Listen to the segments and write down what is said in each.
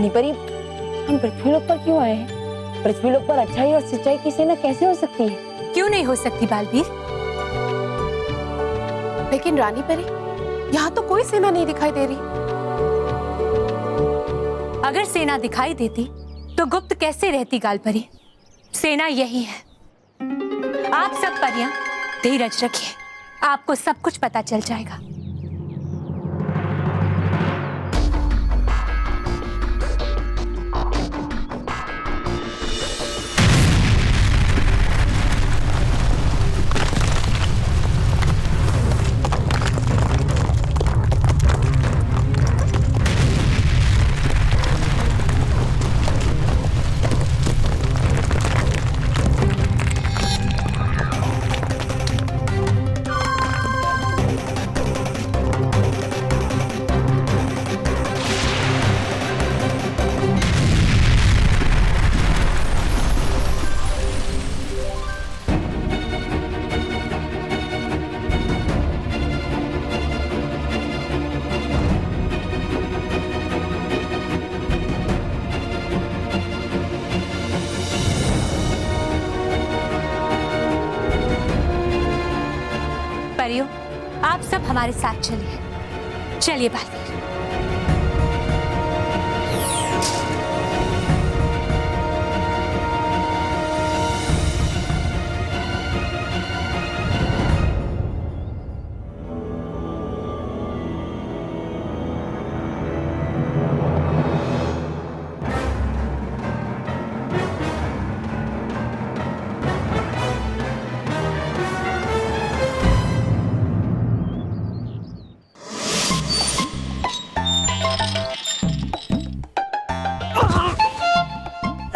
रानी परी, हम पृथ्वीलोक पर क्यों आए हैं? पृथ्वीलोक पर अच्छाई और सच्चाई की सेना कैसे हो सकती है? क्यों नहीं हो सकती बालवीर? लेकिन रानी परी, यहाँ तो कोई सेना नहीं दिखाई दे रही। अगर सेना दिखाई देती तो गुप्त कैसे रहती गालपरी? सेना यही है। आप सब परियां धीरज रखिए, आपको सब कुछ पता चल जाएगा। परियों, आप सब हमारे साथ चलिए। चलिए बालवीर।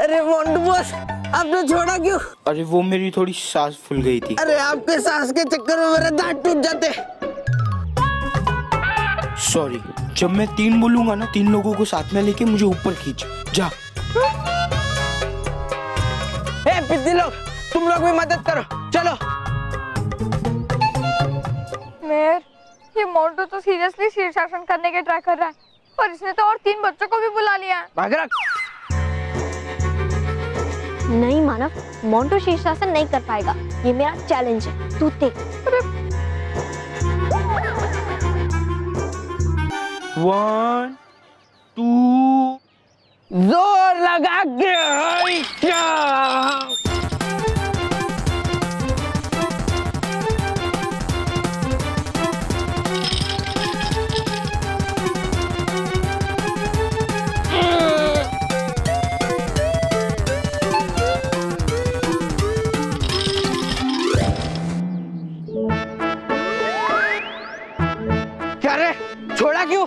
अरे मोंटू बॉस, आपने छोड़ा क्यों? अरे वो मेरी थोड़ी सांस फूल गई थी। अरे आपके सांस के चक्कर में मेरे दांत टूट जाते। सॉरी, जब मैं 3 बोलूंगा ना, 3 लोगों को साथ में लेके मुझे ऊपर खींच। जा। ए पिद्दी लोग, तुम लोग भी मदद करो, चलो। मेयर, ये मोंटू तो सीरियसली शीर्षासन करने के ट्राई कर रहा है और इसने तो और 3 बच्चों को भी बुला लिया है। भाग रख। नहीं मानव, मोंटू शीर्षासन नहीं कर पाएगा। ये मेरा चैलेंज है, तू देख। 1 2 जोर लगा के क्या रे, छोड़ा क्यों?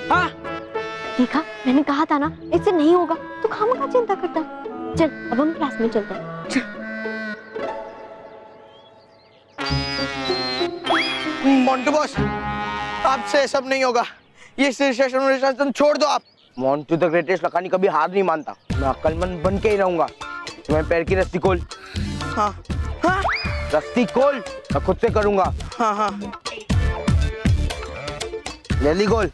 हाँ, देखा, मैंने कहा था ना, इससे नहीं होगा। तू खामखा चिंता करता है। चल, अब हम क्लास में चलते हैं। मोंटू बॉस, आपसे सब नहीं होगा। ये शीर्षासन छोड़ दो आप। मोंटू द ग्रेटेस्ट लखानी कभी हार नहीं मानता। मैं अक्लमंद बन के ही रहूंगा। तुम्हें पैर की रस्सी खोल। हाँ हाँ, रस्सी खोल, मैं खुद से करूंगा। हाँ हाँ, जल्दी खोल।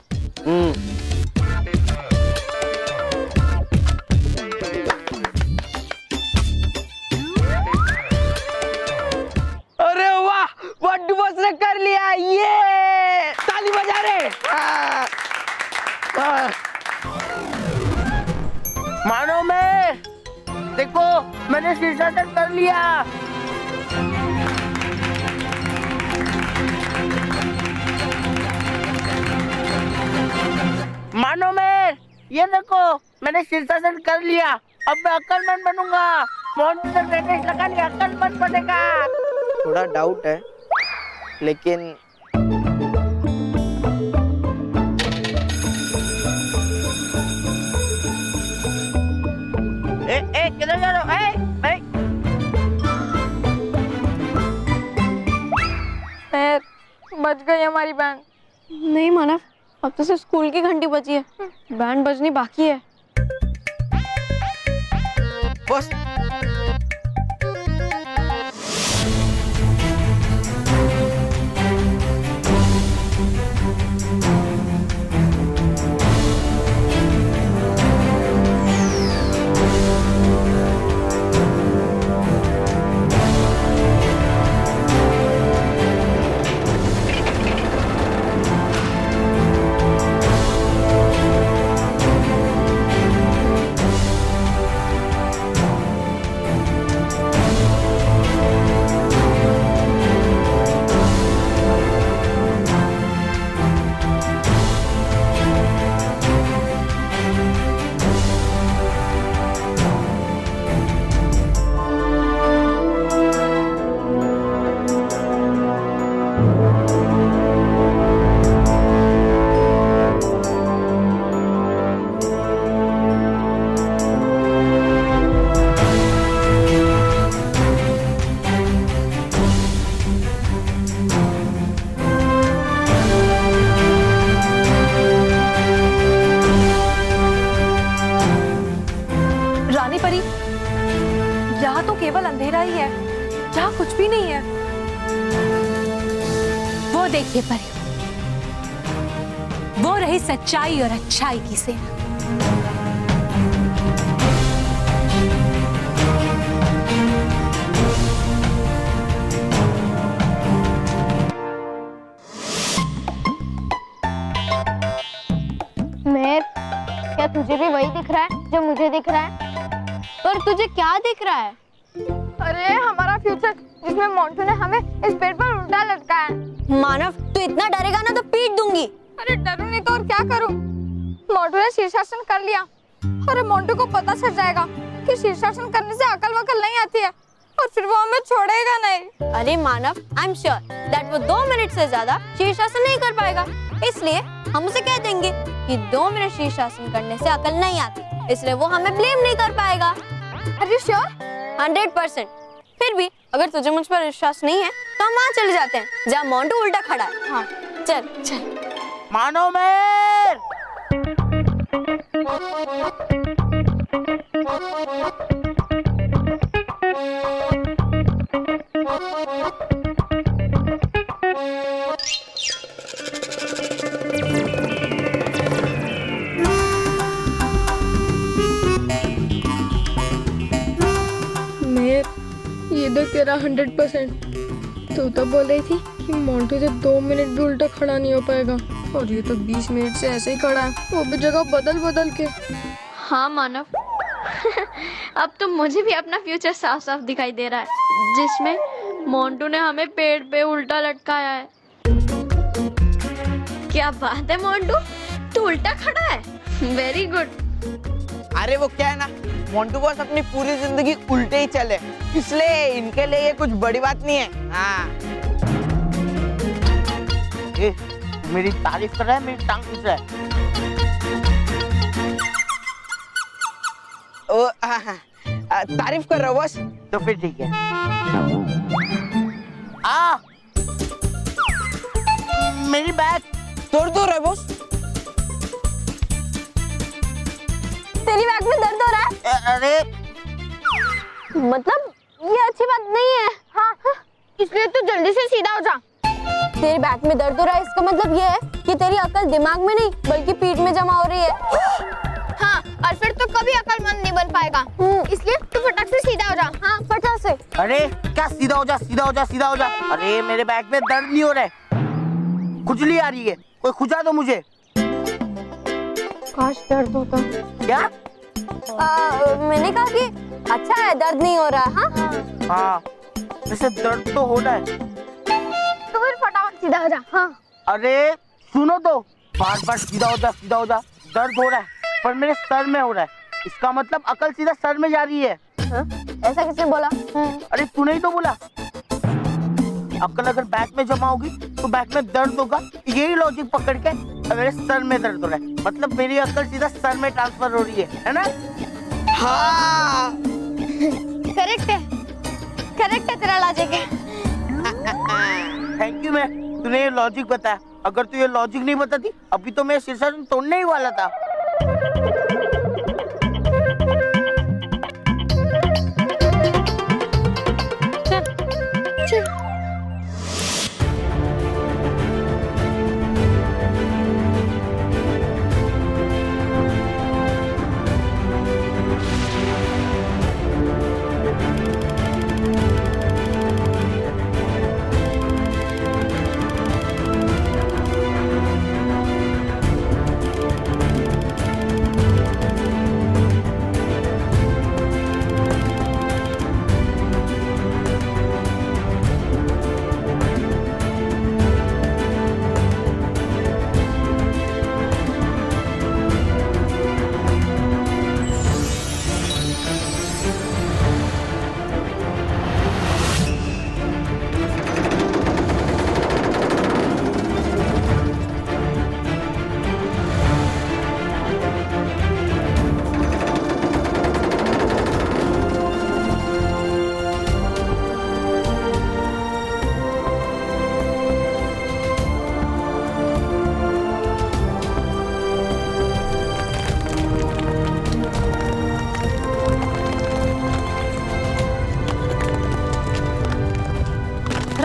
अरे वाह, मोंटू बॉस ने कर लिया। ये ताली बजा रहे। मानो मैं, देखो मैंने शीर्षासन कर लिया। मानो मैं, ये देखो मैंने शीर्षासन कर लिया। अब मैं अक्लमंद बनूंगा। मोंटू द ग्रेटेस्ट लखानी अक्लमंद बनेगा। थोड़ा डाउट है, लेकिन किधर जा रहे हो? मेयर, बच गई हमारी बैंड। नहीं मानव, अब तो सिर्फ स्कूल की घंटी बची है। बैंड बजनी बाकी है। बस यहाँ तो केवल अंधेरा ही है, यहाँ कुछ भी नहीं है। वो देखिए परियों, वो रही सच्चाई और अच्छाई की सेना। मेहर, क्या तुझे भी वही दिख रहा है जो मुझे दिख रहा है? पर तुझे क्या दिख रहा है? अरे हमारा फ्यूचर, जिसमें मोंटू ने हमें इस बेड पर उल्टा लटकाया है। मानव, तू इतना डरेगा ना तो पीट दूंगी। अरे डरूं नहीं तो और क्या करूं? मोंटू ने शीर्षासन कर लिया और मोंटू को पता चल जाएगा कि शीर्षासन करने से अकल वकल नहीं आती है और फिर वो हमें छोड़ेगा नहीं। अरे मानव, आई एम श्योर दैट वो 2 मिनट से ज्यादा शीर्षासन नहीं कर पाएगा, इसलिए हम उसे कह देंगे कि 2 मिनट शीर्षासन करने से अकल नहीं आती, इसलिए वो हमें ब्लेम नहीं कर पाएगा। Are you sure? 100%। फिर भी अगर तुझे मुझ पर विश्वास नहीं है तो हम वहाँ चले जाते हैं जहाँ मोंटू उल्टा खड़ा है। हाँ चल चल। मानो मेर। मेर, ये देख तेरा 100%। तू तो बोल रही थी कि मोंटू से 2 मिनट भी उल्टा खड़ा नहीं हो पाएगा और ये तो 20 मिनट से ऐसे ही खड़ा है, वो भी जगह बदल बदल के। हाँ मानव, अब तो मुझे भी अपना फ्यूचर साफ साफ दिखाई दे रहा है, जिसमें मोंटू ने हमें पेड़ पे उल्टा लटकाया है। क्या बात है मोंटू, तू उल्टा खड़ा है, वेरी गुड। अरे वो क्या है ना, मोंटू बस अपनी पूरी जिंदगी उल्टे ही चले, इसलिए इनके लिए ये कुछ बड़ी बात नहीं है। हाँ। ए, मेरी तारीफ कर रहा है, मेरी टांग खींच रहा है। ओ, तारीफ कर रहा हूँ बस, तो फिर ठीक है। मेरी बैग तोड़ दो रहा है बॉस। तेरी बैग में दर्द हो रहा है? अरे मतलब ये अच्छी बात नहीं है। हाँ, इसलिए तू जल्दी से सीधा हो जा। तेरे बैक में दर्द हो रहा है, इसका मतलब ये है कि तेरी अकल दिमाग में नहीं बल्कि पीठ में जमा हो रही है। हाँ, और फिर तो कभी अकलमंद नहीं बन पाएगा, इसलिए तू फटाक से सीधा हो जा। हाँ फटाक से। अरे क्या सीधा हो जा, सीधा हो जा, सीधा हो जा। अरे मेरे बैक में दर्द नहीं हो रहा है, खुजली आ रही है, कोई खुजा दो मुझे। काश दर्द होता। क्या? मैंने कहा कि अच्छा है दर्द नहीं हो रहा है। हाँ हाँ, वैसे दर्द तो हो रहा है। तो फिर फटाफट सीधा हो जा। हाँ। अरे सुनो तो, बार बार सीधा हो जा, सीधा हो जा। दर्द हो रहा है पर मेरे सर में हो रहा है, इसका मतलब अकल सीधा सर में जा रही है। ऐसा किसने बोला? अरे तूने ही तो बोला, अकल अगर बैक में जमा होगी तो बैक में दर्द होगा, यही लॉजिक पकड़ के मेरे सर में दर्द हो रहा है, मतलब मेरी अकल सीधा सर में ट्रांसफर हो रही है ना? हाँ करेक्ट है तेरा लॉजिक है। Thank you. मैं तूने ये लॉजिक बताया, अगर तू ये लॉजिक नहीं बताती अभी तो मैं शीर्षासन तोड़ने ही वाला था।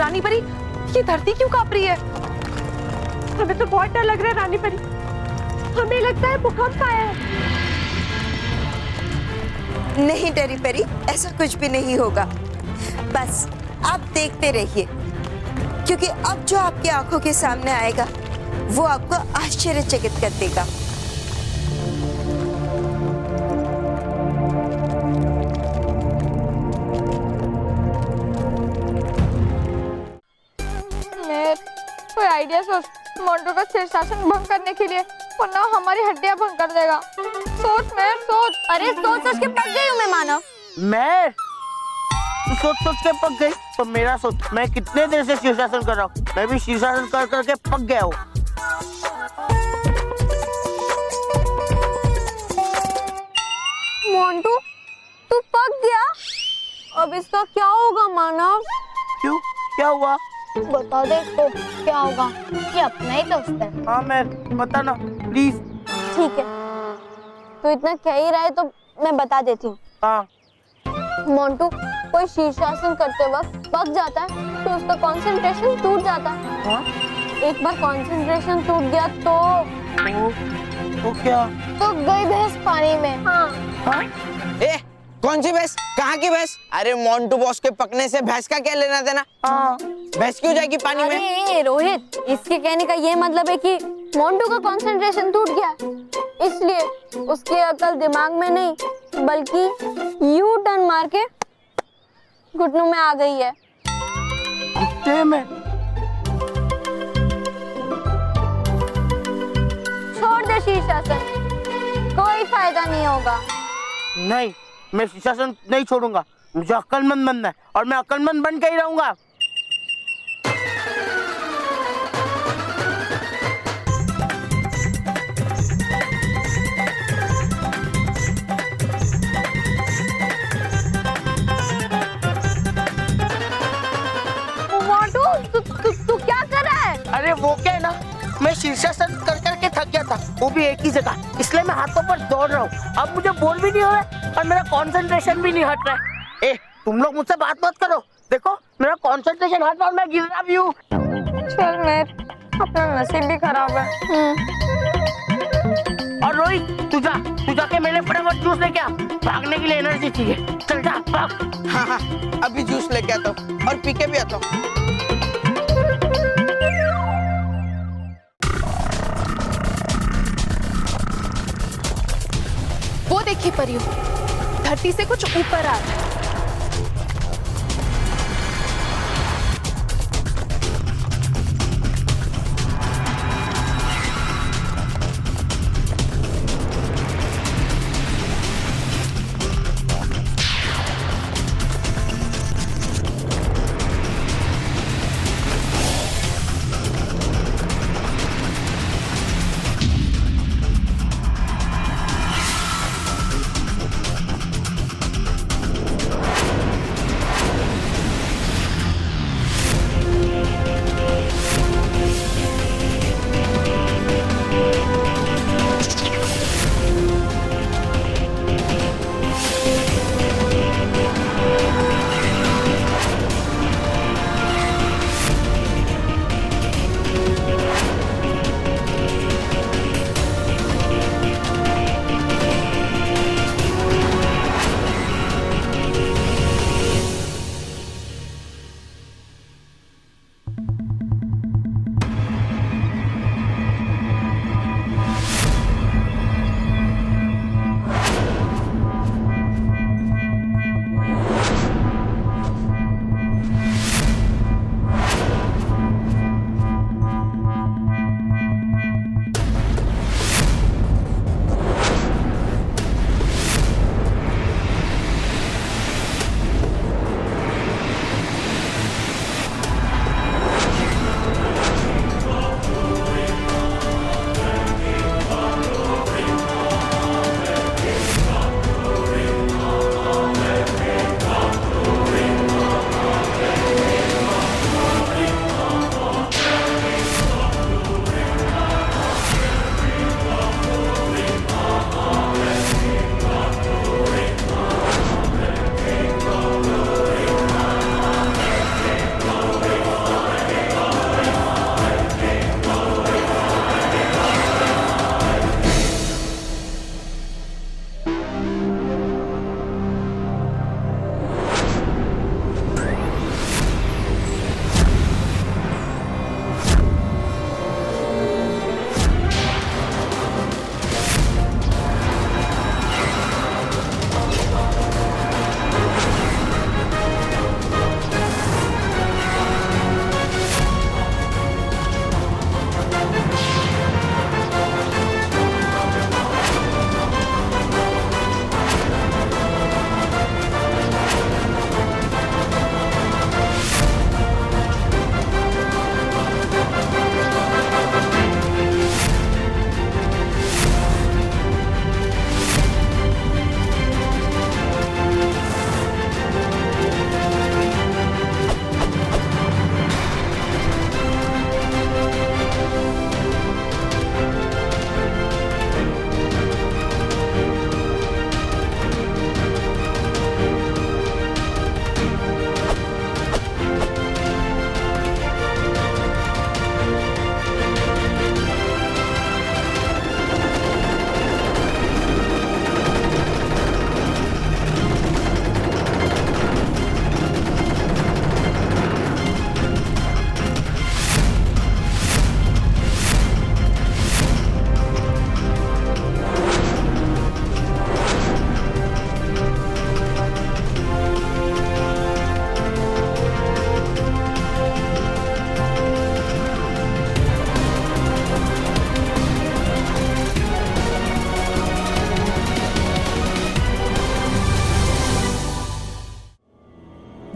रानी परी, ये धरती क्यों कांप रही है? हमें तो बहुत डर लग रहा है रानी परी। हमें लगता है भूकंप आया है। नहीं टेरी पेरी, ऐसा कुछ भी नहीं होगा। बस आप देखते रहिए, क्योंकि अब जो आपकी आंखों के सामने आएगा वो आपको आश्चर्यचकित कर देगा। मैं कोई आइडिया सोच, मोंटू का शीर्षासन भंग करने के लिए, वरना हमारी हड्डियां भंग कर देगा। सोच मैं सोच। अरे सोच सोच के पक गई हूँ मैं मानव। मैं तू सोच सोच के पक गई तो मेरा सोच, मैं कितने देर से शीर्षासन कर रहा हूँ, मैं भी शीर्षासन कर करके पक गया हूँ। मोंटू तू पक गया? अब इसका क्या होगा मानव? क्यों, क्या हुआ? बता दे तो क्या होगा? ये अपना ही दोस्त है। हाँ मैं, बता ना प्लीज। ठीक है, तू इतना कह ही रहा है तो मैं बता देती हूँ। हाँ। मोंटू कोई शीर्षासन करते वक्त पक जाता है तो उसका कंसंट्रेशन टूट जाता है। हाँ? एक बार कंसंट्रेशन टूट गया तो क्या? तो गई भैंस पानी में। हाँ। हाँ? ए, कौन सी भैंस? कहाँ की भैंस? अरे मोंटू बॉस के पकने से भैंस का क्या लेना देना? हाँ। भैंस क्यों जाएगी पानी में? अरे रोहित, इसके कहने का ये मतलब है कि मोंटू का कंसंट्रेशन टूट गया, इसलिए उसकी अकल दिमाग में नहीं बल्कि यू टर्न मार के घुटनों में आ गई है। घुटने में? छोड़ दे शीर्षासन, कोई फायदा नहीं होगा। नहीं, मैं शीर्षासन नहीं छोड़ूंगा। मुझे अक्लमंद बनना है और मैं अक्लमंद बन के ही रहूंगा। मोंटू तू क्या कर रहा है? अरे वो क्या है ना, मैं शीर्षासन कर करके थक गया था, वो भी एक ही जगह, इसलिए मैं हाथों पर दौड़ रहा हूँ। अब मुझे बोल भी नहीं हो रहा है और मेरा कंसंट्रेशन भी नहीं हट रहा है। ए, तुम लोग मुझसे बात मत करो, देखो मेरा कंसंट्रेशन हट रहा और मैं गिर रहा भी हूँ। चल मैं, अपना नसीब भी खराब है। और रोहित तू जा के मेरे फटाफट जूस लेके आ, भागने के लिए एनर्जी चाहिए। चल जा भाग। हाँ, अभी जूस लेके आता हूँ और पी के भी आता हूँ। वो देखिए परियों, धरती से कुछ ऊपर आ रहा है।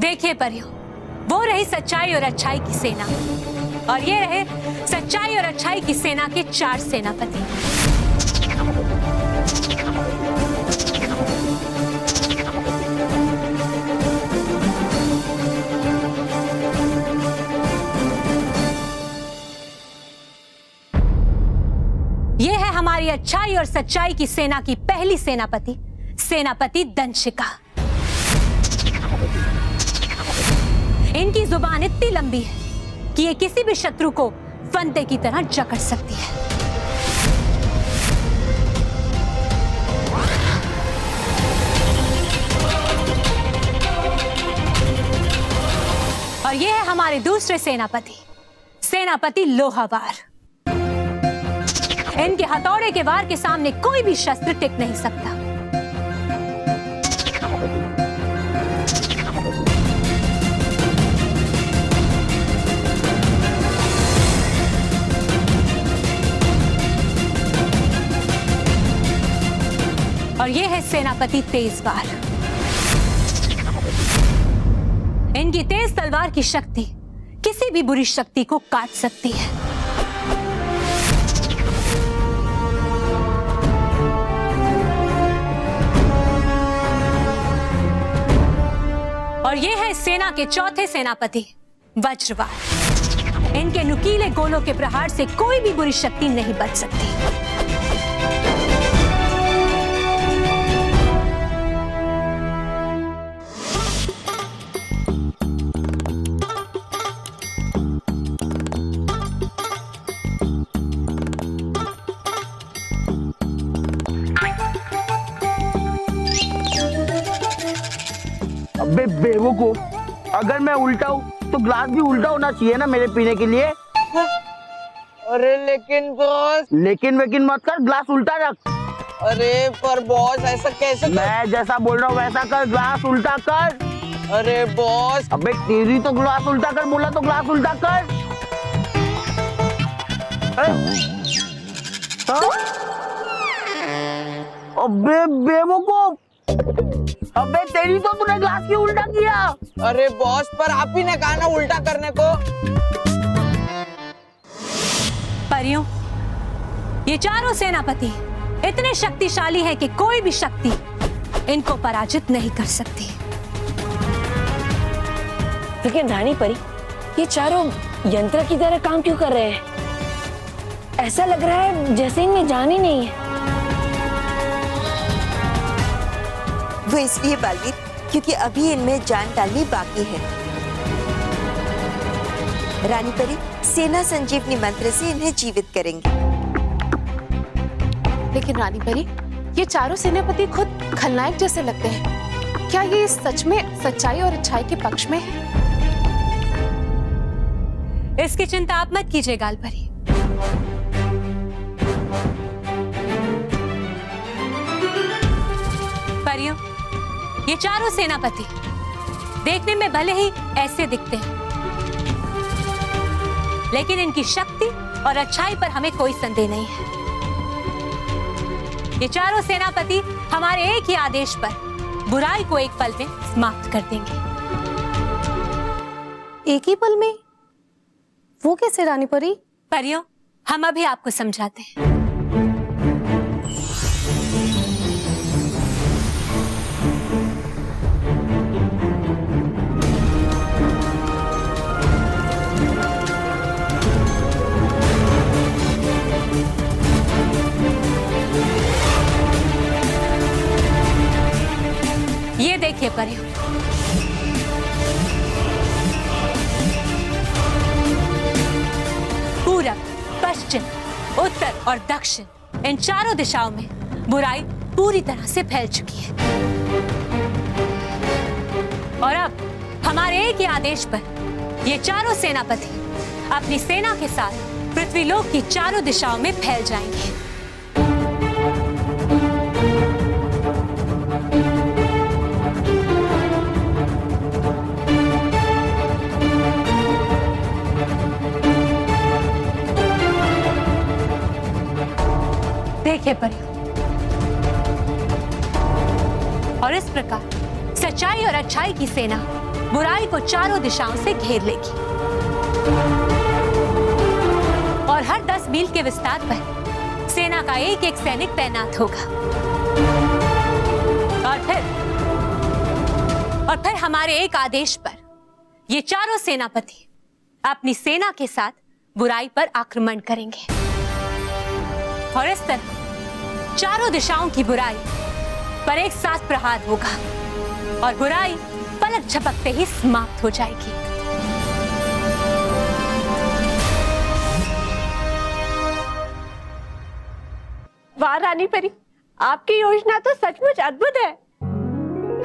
देखिए परियों, वो रही सच्चाई और अच्छाई की सेना, और ये रहे सच्चाई और अच्छाई की सेना के 4 सेनापति। ये है हमारी अच्छाई और सच्चाई की सेना की पहली सेनापति, सेनापति दंशिका। इनकी जुबान इतनी लंबी है कि ये किसी भी शत्रु को फंदे की तरह जकड़ सकती है। और ये है हमारे दूसरे सेनापति, सेनापति लोहावार। इनके हथौड़े के वार के सामने कोई भी शस्त्र टिक नहीं सकता। और ये है सेनापति तेजवार। इनकी तेज तलवार की शक्ति किसी भी बुरी शक्ति को काट सकती है। और ये है सेना के चौथे सेनापति वज्रवार। इनके नुकीले गोलों के प्रहार से कोई भी बुरी शक्ति नहीं बच सकती। अबे बेवकूफ, अगर मैं उल्टा हूँ तो ग्लास भी उल्टा होना चाहिए ना मेरे पीने के लिए। अरे लेकिन बॉस, लेकिन वेकिन मत कर, ग्लास उल्टा रख। अरे पर बॉस ऐसा कैसे कर... मैं जैसा बोल रहा हूँ वैसा कर, ग्लास उल्टा कर। अरे बॉस, अबे तेरी तो ग्लास उल्टा कर बोला तो ग्लास उल्टा कर। अबे बेवकूफ, अबे तेरी तो तूने ग्लास की उल्टा किया। अरे बॉस, पर आप ही ने कहा ना उल्टा करने को। परियों, ये चारों सेनापति इतने शक्तिशाली हैं कि कोई भी शक्ति इनको पराजित नहीं कर सकती। लेकिन रानी परी, ये चारों यंत्र की तरह काम क्यों कर रहे हैं? ऐसा लग रहा है जैसे इनमें जान ही नहीं है। वो इसलिए बालवीर क्योंकि अभी इनमें जान डालनी बाकी है। रानी परी सेना संजीवनी मंत्र से इन्हें जीवित करेंगे। लेकिन रानी परी, ये चारों सेनापति खुद खलनायक जैसे लगते हैं। क्या ये सच में सच्चाई और अच्छाई के पक्ष में है? इसकी चिंता आप मत कीजिए गालपरी। परियों, ये चारों सेनापति देखने में भले ही ऐसे दिखते हैं, लेकिन इनकी शक्ति और अच्छाई पर हमें कोई संदेह नहीं है। ये चारों सेनापति हमारे एक ही आदेश पर बुराई को एक पल में समाप्त कर देंगे। एक ही पल में? वो कैसे रानी परी? परियों, हम अभी आपको समझाते हैं। ये देखिए परियों, पूरब, पश्चिम, उत्तर और दक्षिण इन चारों दिशाओं में बुराई पूरी तरह से फैल चुकी है। और अब हमारे एक ही आदेश पर ये चारों सेनापति अपनी सेना के साथ पृथ्वीलोक की चारों दिशाओं में फैल जाएंगे। देखिए परियों, और इस प्रकार सच्चाई और अच्छाई की सेना बुराई को चारों दिशाओं से घेर लेगी और हर 10 मील के विस्तार पर सेना का एक एक सैनिक तैनात होगा। और फिर हमारे एक आदेश पर ये चारों सेनापति अपनी सेना के साथ बुराई पर आक्रमण करेंगे और इस तरह चारों दिशाओं की बुराई पर एक साथ प्रहार होगा और बुराई पलक झपकते ही समाप्त हो जाएगी। वाह रानी परी, आपकी योजना तो सचमुच अद्भुत है।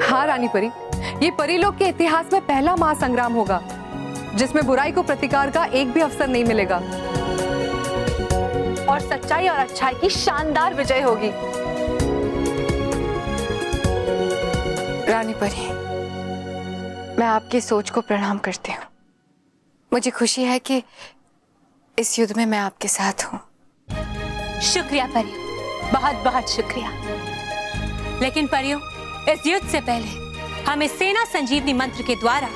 हाँ रानी परी, ये परीलोक के इतिहास में पहला महासंग्राम होगा जिसमें बुराई को प्रतिकार का एक भी अवसर नहीं मिलेगा और सच्चाई और अच्छाई की शानदार विजय होगी। रानी परी, मैं आपकी सोच को प्रणाम करती हूँ। मुझे खुशी है कि इस युद्ध में मैं आपके साथ हूँ। शुक्रिया परियों, बहुत बहुत शुक्रिया। लेकिन परियों, इस युद्ध से पहले हमें सेना संजीवनी मंत्र के द्वारा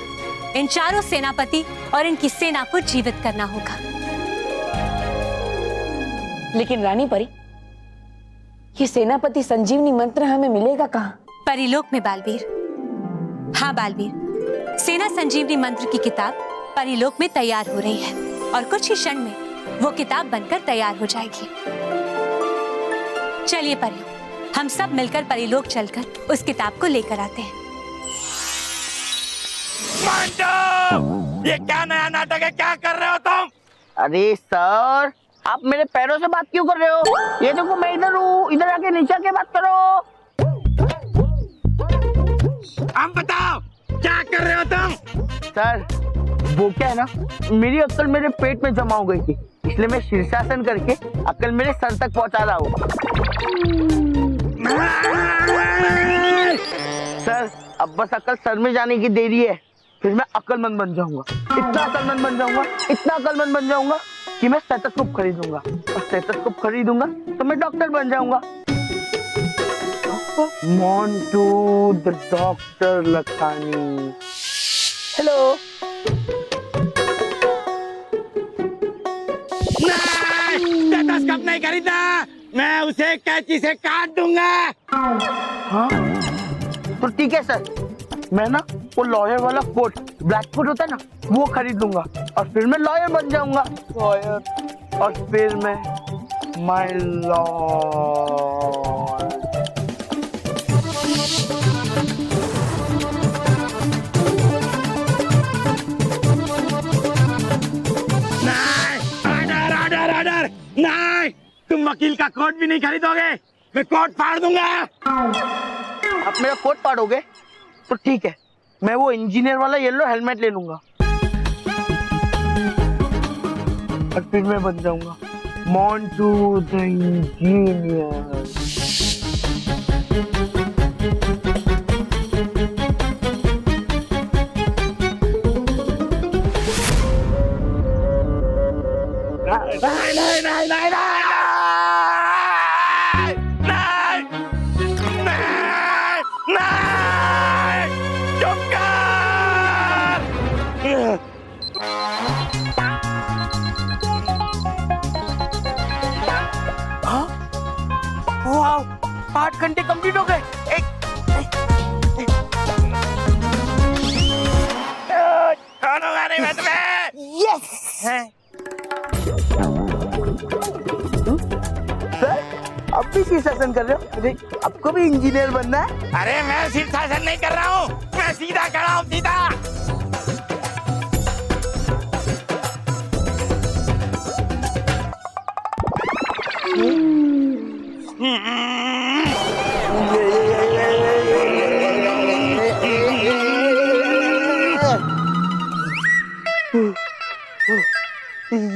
इन चारों सेनापति और इनकी सेना को जीवित करना होगा। लेकिन रानी परी, ये सेनापति संजीवनी मंत्र हमें मिलेगा कहाँ? परिलोक में बालवीर। हाँ बालवीर, सेना संजीवनी मंत्र की किताब परिलोक में तैयार हो रही है और कुछ ही क्षण में वो किताब बनकर तैयार हो जाएगी। चलिए परियों, हम सब मिलकर परिलोक चलकर उस किताब को लेकर आते हैं। ये क्या नया नाटक है? क्या कर रहे हो तुम? अरे सर, आप मेरे पैरों से बात क्यों कर रहे हो? ये देखो मैं इधर हूँ, इधर आके नीचे आके बात करो। हम बताओ क्या कर रहे हो तुम? सर, वो क्या है ना, मेरी अक्ल मेरे पेट में जमा हो गई थी, इसलिए मैं शीर्षासन करके अक्ल मेरे सर तक पहुंचा रहा हूँ। सर, अब बस अक्ल सर में जाने की देरी है, फिर मैं अक्लमंद बन जाऊंगा। इतना अक्लमंद बन जाऊंगा, इतना अक्लमंद बन जाऊंगा कि मैं स्टेथोस्कोप खरीदूंगा और स्टेथोस्कोप खरीदूंगा तो मैं डॉक्टर बन जाऊंगा। Montu the doctor Lakhani. Hello. Stethoscope नहीं खरीदा, मैं उसे कैंची से काट दूंगा। हाँ? तो ठीक है सर, मैं ना वो लॉयर वाला कोट, ब्लैक कोट होता है ना, वो खरीद लूंगा और फिर मैं लॉयर बन जाऊंगा। लॉयर, और फिर मैं माय लॉर्ड। ऑर्डर, नहीं, तुम वकील का कोट भी नहीं खरीदोगे, मैं कोट फाड़ दूंगा। आप मेरा कोट फाड़ोगे तो ठीक है, मैं वो इंजीनियर वाला येलो हेलमेट ले लूंगा और फिर मैं बन जाऊंगा मोंटू द इंजीनियर। वाह, 8 घंटे कंप्लीट हो गए। यस सर, अब भी शीर्षासन कर रहे हो? अरे आपको भी इंजीनियर बनना है? अरे मैं शीर्षासन नहीं कर रहा हूँ, मैं सीधा खड़ा हूँ, सीधा।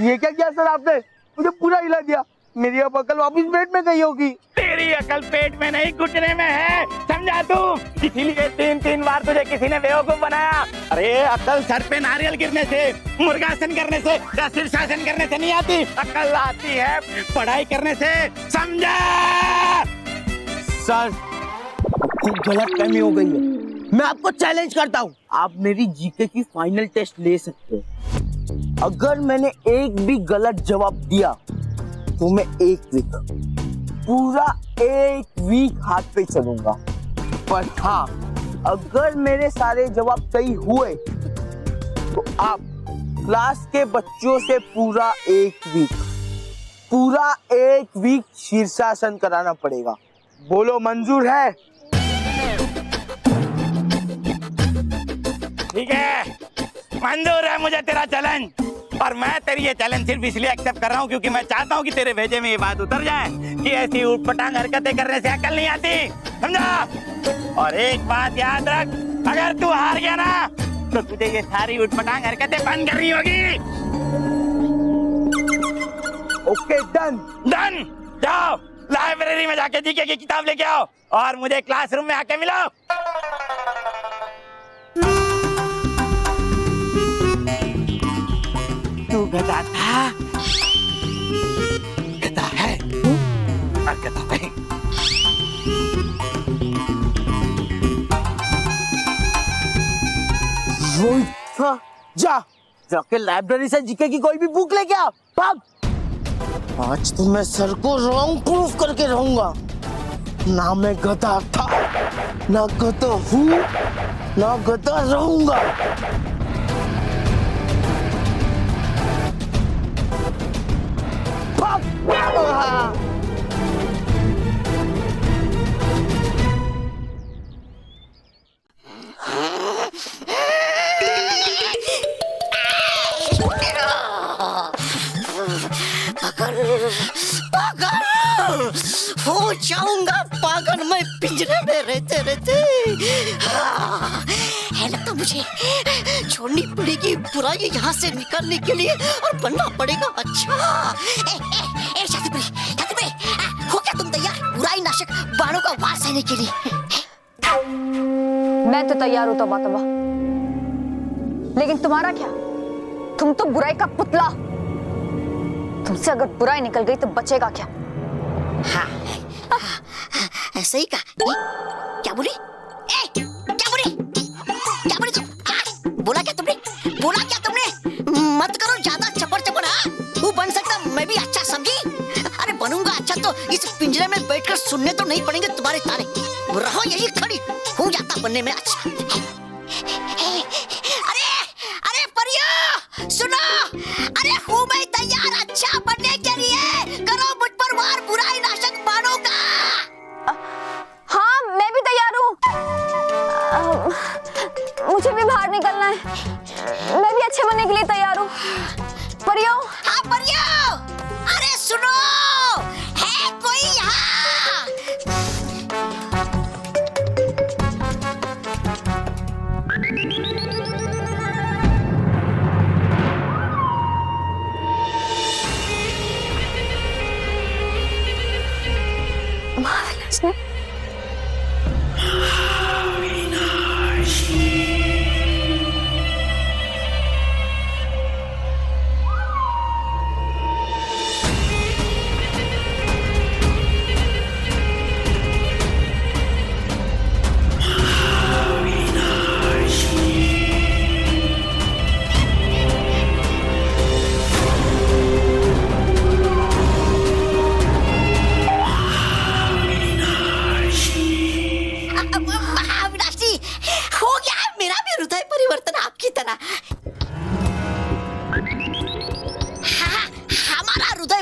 ये क्या किया सर आपने? मुझे पूरा हिला दिया। मेरी अब अकल वापिस पेट में गई होगी। तेरी अकल पेट में नहीं, घुटने में है, समझा तू? इसीलिए 3-3 बार तुझे किसी ने बेवकूफ बनाया। अरे अकल सर पे नारियल गिरने से, मुर्गासन करने से या शीर्षासन करने से नहीं आती, अकल आती है पढ़ाई करने से, समझा? सर, गलत फहमी हो गई है। मैं आपको चैलेंज करता हूँ, आप मेरी जीके की फाइनल टेस्ट ले सकते हो। अगर मैंने एक भी गलत जवाब दिया तो मैं पूरा एक वीक हाथ पे चलूंगा। पर हाँ, अगर मेरे सारे जवाब सही हुए तो आप क्लास के बच्चों से पूरा एक वीक शीर्षासन कराना पड़ेगा। बोलो मंजूर है? ठीक है, मंजूर है मुझे तेरा चैलेंज। और मैं तेरी ये चैलेंज सिर्फ इसलिए एक्सेप्ट कर रहा हूँ क्योंकि मैं चाहता हूँ कि तेरे भेजे में ये बात उतर जाए कि ऐसी ऊटपटांग हरकतें करने से अकल नहीं आती, समझा? और एक बात याद रख, अगर तू हार गया ना तो तुझे ये सारी ऊटपटांग हरकतें बंद करनी होगी। Okay, done. जाओ लाइब्रेरी में जाके जीके की किताब लेके आओ और मुझे क्लासरूम में आके मिलो। तू गधा था, गधा है और गधा नहीं। रोहित था, जाके लाइब्रेरी से जीके की कोई भी बुक लेके आ, भाग। आज तो मैं सर को रॉन्ग प्रूफ करके रहूंगा। ना मैं गधा था, ना गधा हूँ, ना गधा रहूंगा। हो जाऊंगा पागल मैं पिंजरे में रहते रहते। है लगता मुझे छोड़नी पड़ेगी बुराई यहाँ से निकलने के लिए और बनना पड़ेगा अच्छा। शादी हो क्या तुम तैयार बुराई नाशक बाणों का वार सहने के लिए? मैं तो तैयार हूँ तौबा तौबा, लेकिन तुम्हारा क्या? तुम तो बुराई का पुतला। तुमसे अगर बुराई निकल गई तो बचेगा क्या? हाँ, ऐसे ही कहा। क्या बोली? क्या बोली तुम? बोला क्या तुमने? मत करो ज्यादा चपड़। हाँ, वो बन सकता मैं भी अच्छा समझी। अरे बनूंगा अच्छा तो इस पिंजरे में बैठकर सुनने तो नहीं पड़ेंगे तुम्हारे ताने। रहो यही खड़ी, हो जाता बनने में अच्छा। अरे परियो सुनो, अरे हूँ मैं तैयार अच्छा बनने के लिए। करो मुझ पर वार बुराई नाशक बाणों का। हाँ, मैं भी तैयार हूँ। मुझे भी बाहर निकलना है। मैं भी अच्छे बनने के लिए तैयार हूँ। परियो। हाँ परियो, अरे सुनो, है कोई यहाँ?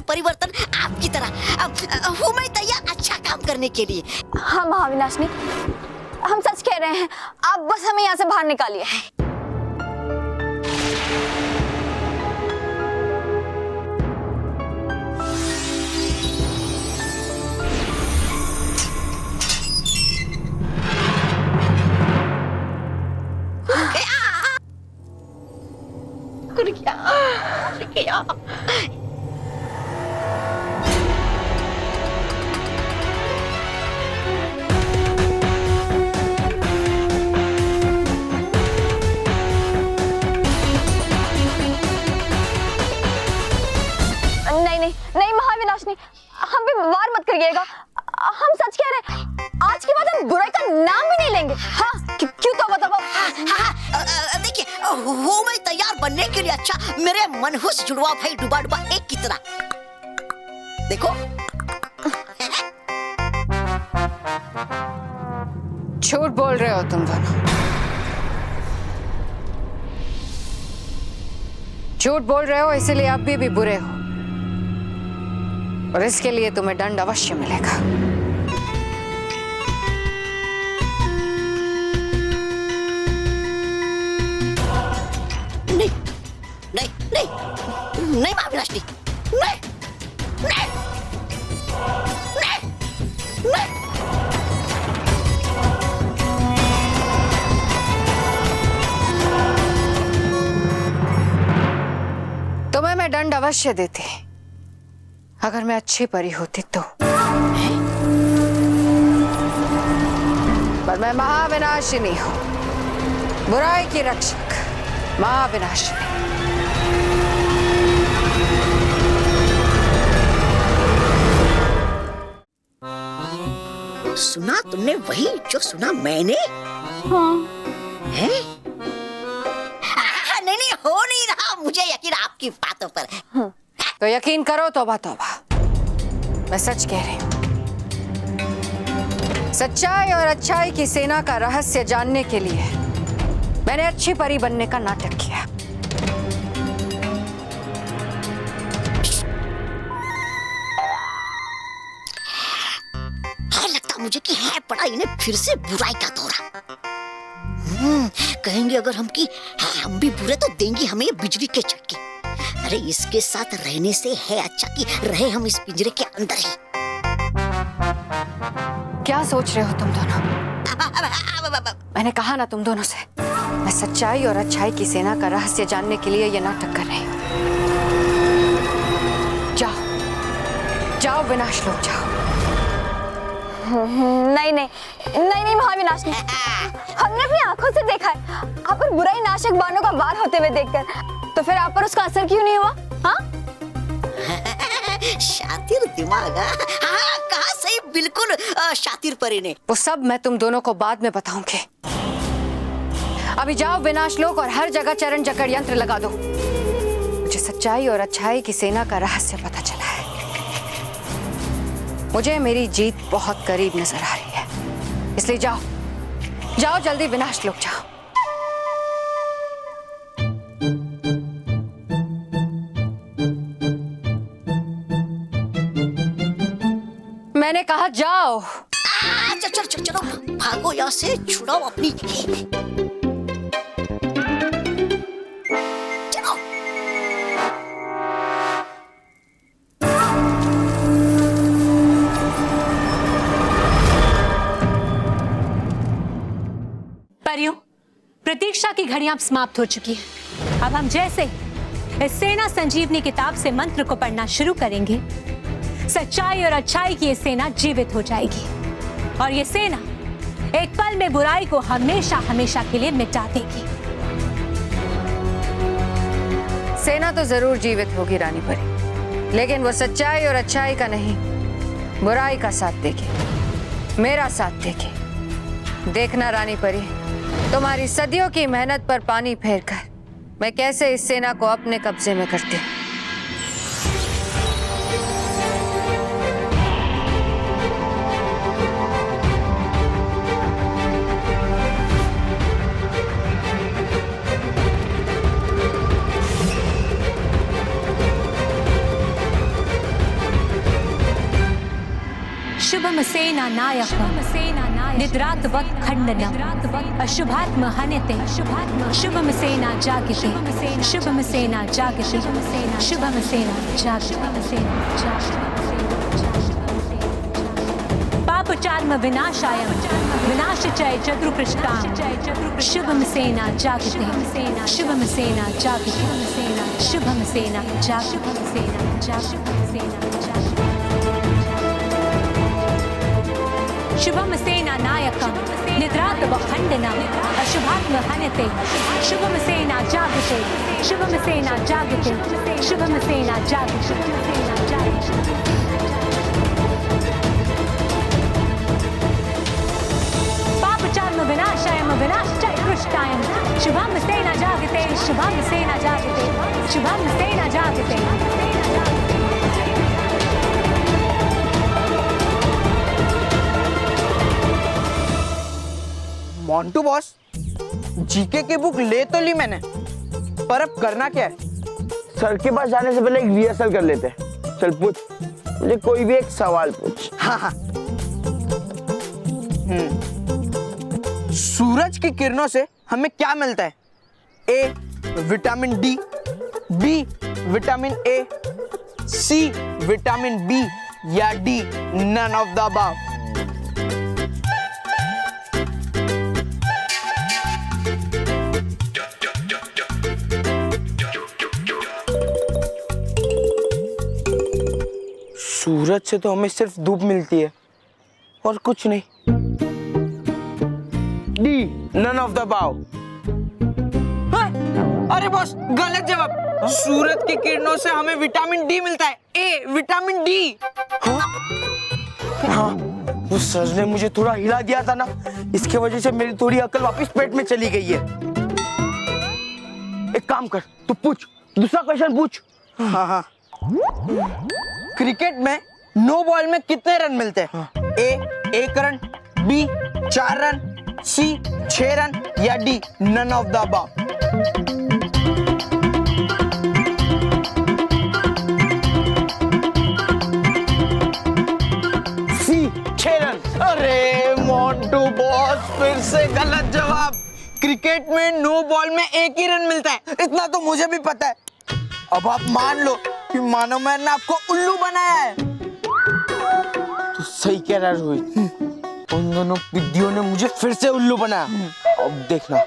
परिवर्तन आपकी तरह हूँ मैं तैयार अच्छा काम करने के लिए। हाँ महाविनाशनी, हम सच कह रहे हैं, आप बस हमें यहाँ से बाहर निकालिए। नहीं महाविनाशनी, हम पे वार मत करिएगा। हम सच कह रहे हैं, आज के बाद हम बुराई का नाम भी नहीं लेंगे। हाँ, क्यों तो देखिए हूँ मैं तैयार बनने के लिए। अच्छा मेरे मनहूस जुड़वा भाई डुबा डुबा एक की तरह। देखो झूठ बोल रहे हो तुम दोनों, झूठ बोल रहे हो, इसीलिए अब भी बुरे हो और इसके लिए तुम्हें दंड अवश्य मिलेगा। नहीं नहीं नहीं नहीं महाविनाशनी, नहीं नहीं नहीं नहीं। तुम्हें मैं दंड अवश्य देती अगर मैं अच्छी परी होती तो, पर मैं महाविनाशिनी हूं, बुराई की रक्षक, महाविनाशिनी। सुना तुमने वही जो सुना मैंने? हाँ। है? नहीं नहीं हो नहीं रहा मुझे यकीन आपकी बातों पर। तो यकीन करो तौबा तौबा, मैं सच कह रही हूं। सच्चाई और अच्छाई की सेना का रहस्य जानने के लिए मैंने अच्छी परी बनने का नाटक किया। लगता मुझे कि है पड़ा इन्हें फिर से बुराई का दौरा। कहेंगे अगर हम भी बुरे तो देंगी हमें ये बिजली के झटके। अरे इसके साथ रहने से है अच्छा कि रहे हम इस पिंजरे के अंदर ही। क्या सोच रहे हो तुम दोनों? मैंने कहा ना तुम दोनों से, मैं सच्चाई और अच्छाई की सेना का रहस्य जानने के लिए ये नाटक कर रही हूं। जाओ जाओ विनाश लोग जाओ। नहीं नहीं नहीं नहीं महाविनाशनी, हमने अपनी आंखों से देखा है आप पर बुराई नाशक बाणों का वार होते हुए देखकर, तो फिर आप पर उसका असर क्यों नहीं हुआ? हाँ? शातिर दिमाग। हाँ कहा सही, बिल्कुल शातिर परी ने। वो सब मैं तुम दोनों को बाद में बताऊंगी। अभी जाओ विनाश लोक और हर जगह चरण जकड़ यंत्र लगा दो। मुझे सच्चाई और अच्छाई की सेना का रहस्य पता चला है। मुझे मेरी जीत बहुत करीब नजर आ रही है, इसलिए जाओ जाओ जल्दी विनाश लोक जाओ। मैंने कहा जाओ। चलो चलो चलो भागो यहाँ से, छुड़ाओ अपनी। चलो। परियों, प्रतीक्षा की घड़ियां अब समाप्त हो चुकी हैं। अब हम जैसे इस सेना संजीवनी किताब से मंत्र को पढ़ना शुरू करेंगे, सच्चाई और अच्छाई की ये सेना जीवित हो जाएगी और ये सेना एक पल में बुराई को हमेशा हमेशा के लिए मिटा देगी। सेना तो जरूर जीवित होगी रानी परी, लेकिन वो सच्चाई और अच्छाई का नहीं, बुराई का साथ देगी, मेरा साथ देगी। देखना रानी परी, तुम्हारी सदियों की मेहनत पर पानी फेरकर मैं कैसे इस सेना को अपने कब्जे में करती हूँ। शुभम सेना नायकम निद्रात्वक खंडनम अशुभात्म हन्यते शुभम सेना जागते शुभम सेना जागते शुभम सेना जागते पापचार्म विनाशाय विनाशचय चतुर्पृष्ठाम शुभम सेना जागते शुभम सेना जागते शुभम सेना जागते शुभम सेना नायकम निद्रात्व खंडनम अशुभात्म हन्यते शुभम सेना जागते शुभम सेना जागते शुभम सेना जागते पापचार्म विनाशायम विनाशचय पृष्ठायम शुभम सेना जागते, शुभम सेना जागते, शुभम सेना जागते। मोंटू बॉस, जीके की बुक ले तो ली मैंने, पर अब करना क्या है? सर के पास जाने से पहले एक रिहर्सल कर लेते हैं। चल पूछ, मुझे कोई भी एक सवाल पूछ। हाँ हाँ। सूरज की किरणों से हमें क्या मिलता है? A vitamin D, B vitamin A, C vitamin B या D none of the above? सूरज से तो हमें सिर्फ धूप मिलती है और कुछ नहीं। D none of the above. अरे बॉस, गलत जवाब। सूरज की किरणों से हमें विटामिन डी मिलता है, ए विटामिन डी। हाँ, वो सर ने मुझे थोड़ा हिला दिया था ना, इसके वजह से मेरी थोड़ी अकल वापस पेट में चली गई है। एक काम कर, तू पूछ, दूसरा क्वेश्चन पूछ। हाँ हाँ। क्रिकेट में नो बॉल में कितने रन मिलते हैं? A 1 run, B 4 run, C 6 run या D none of the above? C 6 run. अरे मोंटू बॉस, फिर से गलत जवाब। क्रिकेट में नो बॉल में 1 ही रन मिलता है, इतना तो मुझे भी पता है। अब आप मान लो कि मानो मैंने आपको उल्लू बनाया है। तो सही कह रहा है रोहित, उन दोनों विद्यों ने मुझे फिर से उल्लू बनाया। अब देखना,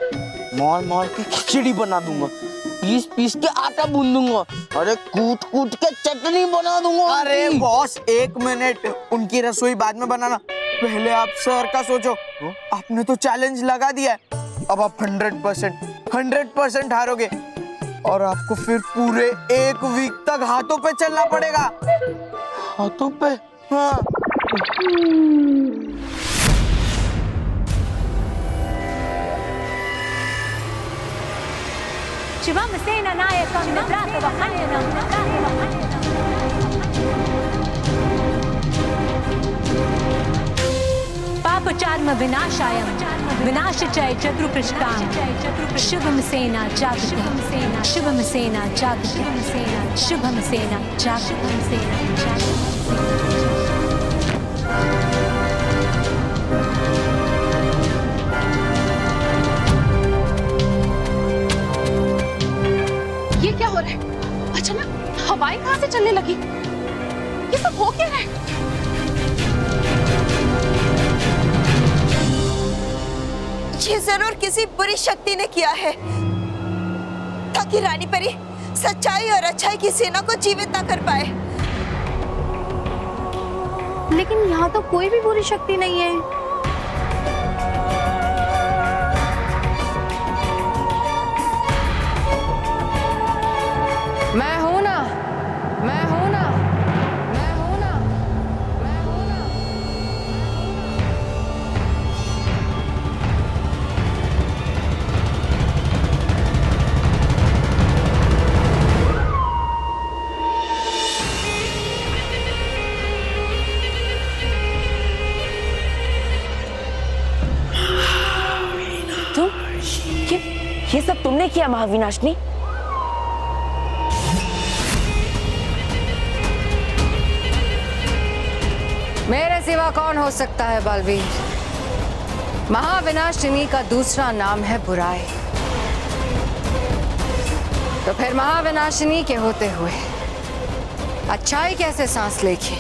मार मार के खिचड़ी बना दूंगा, पीस पीस के आटा गूंद दूंगा, अरे कूट कूट के चटनी बना दूंगा। अरे बॉस, 1 मिनट, उनकी रसोई बाद में बनाना, पहले आप सर का सोचो। आपने तो चैलेंज लगा दिया है, अब आप 100% हारोगे और आपको फिर पूरे 1 वीक तक हाथों पे चलना पड़ेगा। हाथों पे? हाँ। शुभम सेना नायकं निद्रातवहन्यं। पापचार्म विनाशायं विनाशचय चतुर्कृष्टां। शुभम सेना जागते, शुभम सेना जागते, शुभम सेना जागते। ये क्या हो रहा है? अचानक हवाएं कहाँ से चलने लगी? ये सब हो क्या रहा है? ये जरूर किसी बुरी शक्ति ने किया है, ताकि रानी परी सच्चाई और अच्छाई की सेना को जीवित न कर पाए। लेकिन यहाँ तो कोई भी बुरी शक्ति नहीं है। मैं हूं ना, मैं हूं ना, मैं हूं ना, मैं हूं ना। तुम ये सब तुमने किया महाविनाशनी? मेरे सिवा कौन हो सकता है बलवीर? महाविनाशिनी का दूसरा नाम है बुराई। तो फिर महाविनाशिनी के होते हुए अच्छाई कैसे सांस लेगी?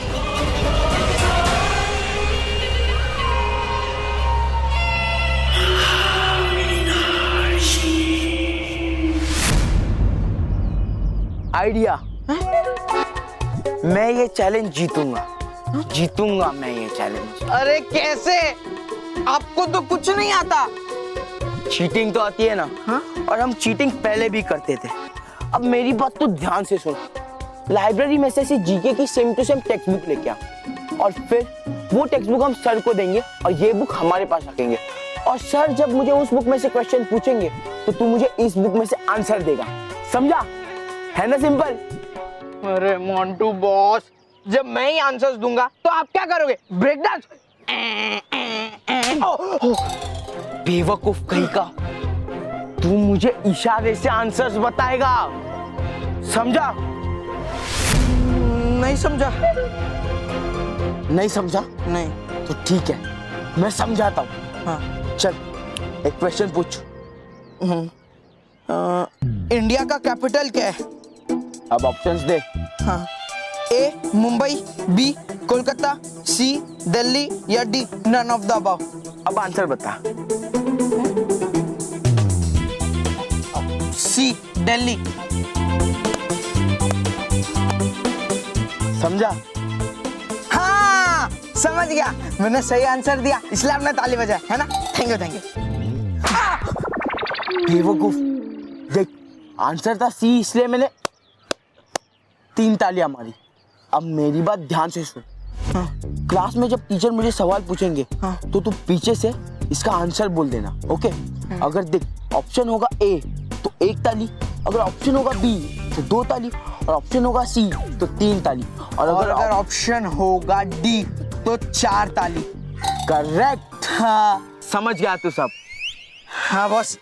आइडिया, मैं ये चैलेंज जीतूंगा, जीतूंगा मैं ये चैलेंज। अरे कैसे? आपको तो कुछ नहीं आता। चीटिंग तो आती है ना। हाँ? और हम चीटिंग पहले भी करते थे। अब मेरी बात तो ध्यान से सुन, लाइब्रेरी में से जीके की same to same text book लेके आ और फिर वो टेक्स्ट बुक हम सर को देंगे और ये बुक हमारे पास रखेंगे और सर जब मुझे उस बुक में से क्वेश्चन पूछेंगे तो तू मुझे इस बुक में से आंसर देगा, समझा? है ना सिंपल? अरे मोंटू बॉस, जब मैं ही आंसर्स दूंगा तो आप क्या करोगे? Break dance? बेवकूफ कहीं का, तू मुझे इशारे से आंसर्स बताएगा, समझा? नहीं समझा। नहीं समझा? नहीं। तो ठीक है, मैं समझाता हूँ। हाँ। चल एक क्वेश्चन पूछ। इंडिया का कैपिटल क्या है? अब ऑप्शंस दे। हाँ। A Mumbai, B Kolkata, C Delhi या D none of the above. अब आंसर बता। सी दिल्ली। समझा? हाँ समझ गया, मैंने सही आंसर दिया इसलिए आपने ताली बजाई, है ना? Thank you thank you. बेवकूफ, देख आंसर था सी, इसलिए मैंने 3 तालियां मारी। अब मेरी बात ध्यान से सुन। हाँ। क्लास में जब टीचर मुझे सवाल पूछेंगे हाँ। तो तू पीछे से इसका आंसर बोल देना, ओके? अगर देख ऑप्शन होगा ए तो 1 ताली, अगर ऑप्शन होगा बी तो 2 ताली, और ऑप्शन होगा सी तो 3 ताली, और अगर ऑप्शन होगा डी तो 4 ताली। करेक्ट। हाँ, समझ गया तू सब? हाँ बॉस,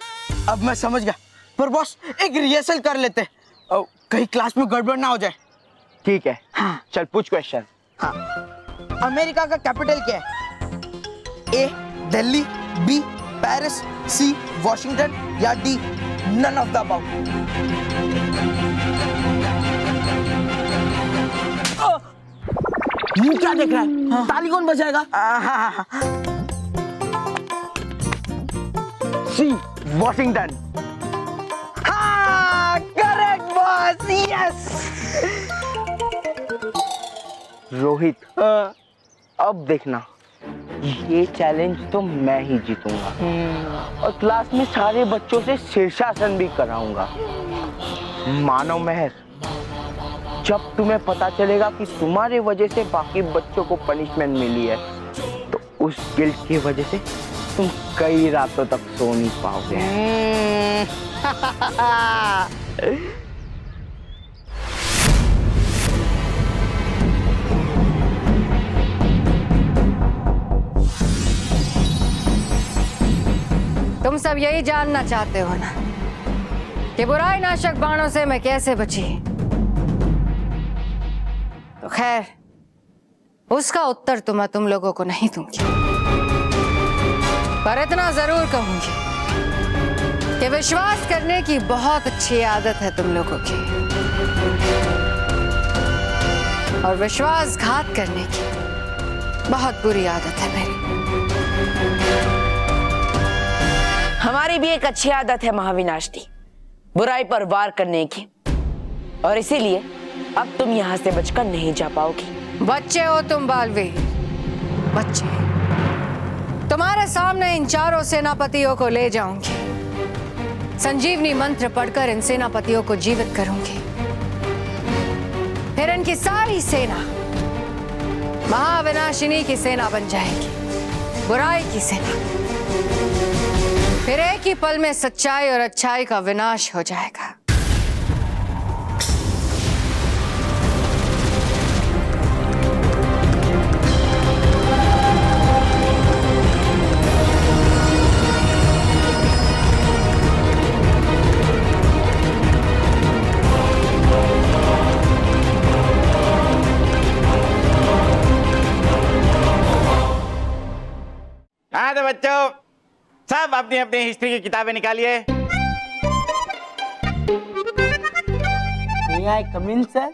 अब मैं समझ गया। पर बॉस एक रिहर्सल कर लेते, कहीं क्लास में गड़बड़ ना हो जाए। ठीक है। हाँ। चल पूछ क्वेश्चन। हाँ। अमेरिका का कैपिटल क्या है? A Delhi, B Paris, C Washington या D none of the above. मुंह क्या देख रहा है? हाँ। ताली कौन बजाएगा? C Washington. हाँ करेक्ट बॉस, यस। रोहित, अब देखना, ये चैलेंज तो मैं ही जीतूंगा और क्लास में सारे बच्चों से शीर्षासन भी कराऊंगा। मानव मेहर, जब तुम्हें पता चलेगा कि तुम्हारे वजह से बाकी बच्चों को पनिशमेंट मिली है तो उस गिल्ट की वजह से तुम कई रातों तक सो नहीं पाओगे। तुम सब यही जानना चाहते हो ना कि बुराई नाशक बाणों से मैं कैसे बची? तो खैर, उसका उत्तर तो मैं तुम लोगों को नहीं दूंगी, पर इतना जरूर कहूंगी कि विश्वास करने की बहुत अच्छी आदत है तुम लोगों की, और विश्वासघात करने की बहुत बुरी आदत है मेरी। हमारी भी एक अच्छी आदत है महाविनाशनी, बुराई पर वार करने की, और इसीलिए अब तुम यहाँ से बचकर नहीं जा पाओगी। बच्चे हो तुम बालवीर, बच्चे। तुम्हारे सामने इन चारों सेनापतियों को ले जाऊंगी, संजीवनी मंत्र पढ़कर इन सेनापतियों को जीवित करूंगी, फिर इनकी सारी सेना महाविनाशिनी की सेना बन जाएगी, बुराई की सेना। फिर एक ही पल में सच्चाई और अच्छाई का विनाश हो जाएगा। हाँ तो बच्चों, सब अपनी अपनी हिस्ट्री की किताबें निकालिए। May I come in, sir?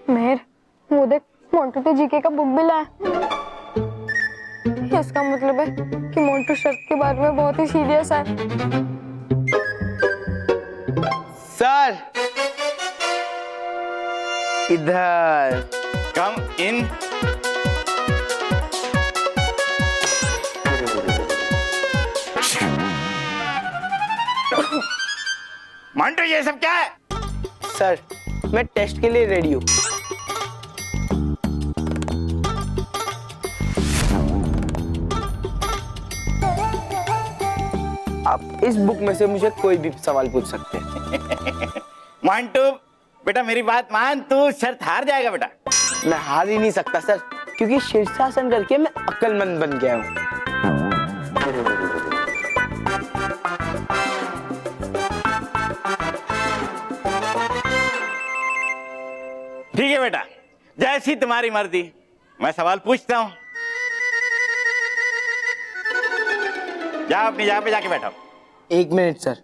मेहर, वो देख मोंटू तो जीके का बुक भी लाया। इसका मतलब है कि मोंटू शर्त के बारे में बहुत ही सीरियस है। सर, इधर। कम इन। मंटू ये सब क्या है? सर मैं टेस्ट के लिए रेडी हूँ। आप इस बुक में से मुझे कोई भी सवाल पूछ सकते हैं। मंटू बेटा मेरी बात मान, तू शर्त हार जाएगा बेटा। मैं हार ही नहीं सकता सर, क्योंकि शीर्षासन करके मैं अक्लमंद बन गया हूँ। ठीक है बेटा, जैसी तुम्हारी मर्जी। मैं सवाल पूछता हूँ, जाओ अपनी जगह पे जाके बैठो। 1 मिनट सर,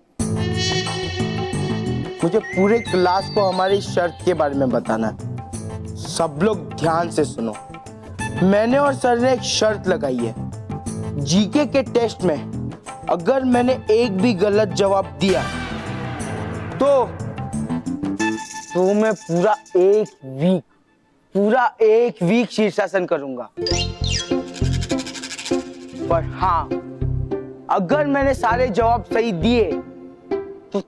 मुझे पूरे क्लास को हमारी शर्त के बारे में बताना है। सब लोग ध्यान से सुनो। मैंने और सर ने एक शर्त लगाई है। जीके के टेस्ट में अगर मैंने एक भी गलत जवाब दिया तो मैं पूरा एक वीक शीर्षासन करूंगा। पर हाँ, अगर मैंने सारे जवाब सही दिए तो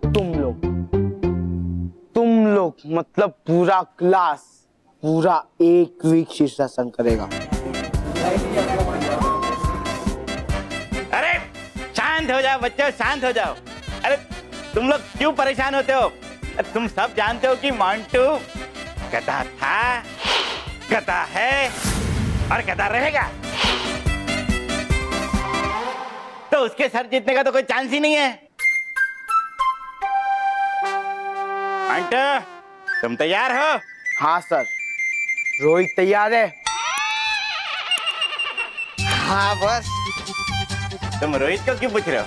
तुम लोग मतलब पूरा क्लास पूरा 1 वीक शीर्षासन करेगा। अरे शांत हो जाओ बच्चों, शांत हो जाओ। अरे तुम लोग क्यों परेशान होते हो? तुम सब जानते हो कि मंटू गधा था, गधा है और गधा रहेगा। तो उसके सर जीतने का तो कोई चांस ही नहीं है। मंटू तुम तैयार हो? हाँ सर। रोहित तैयार है? हाँ बस। तुम रोहित को क्यों पूछ रहे हो?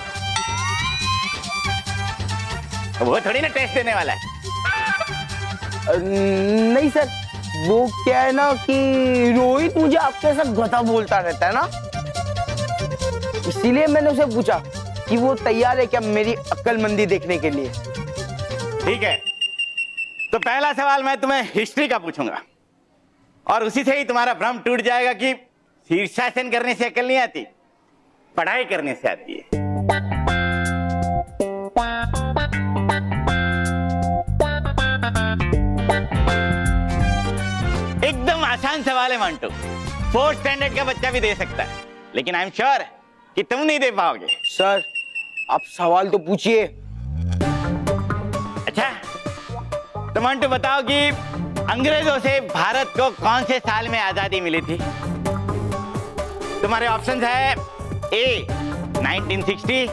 वो थोड़ी ना टेस्ट देने वाला है। नहीं सर, वो क्या है ना कि रोहित मुझे आपके साथ गधा बोलता रहता है ना, इसीलिए मैंने उसे पूछा कि वो तैयार है क्या मेरी अक्लमंदी देखने के लिए। ठीक है, तो पहला सवाल मैं तुम्हें हिस्ट्री का पूछूंगा और उसी से ही तुम्हारा भ्रम टूट जाएगा कि शीर्षासन करने से अकल नहीं आती, पढ़ाई करने से आती है। एकदम आसान सवाल है मंटू, 4th स्टैंडर्ड का बच्चा भी दे सकता है, लेकिन आई एम श्योर कि तुम नहीं दे पाओगे। सर आप सवाल तो पूछिए। अच्छा तो मंटू बताओ कि अंग्रेजों से भारत को कौन से साल में आजादी मिली थी? तुम्हारे ऑप्शंस है ए 1960,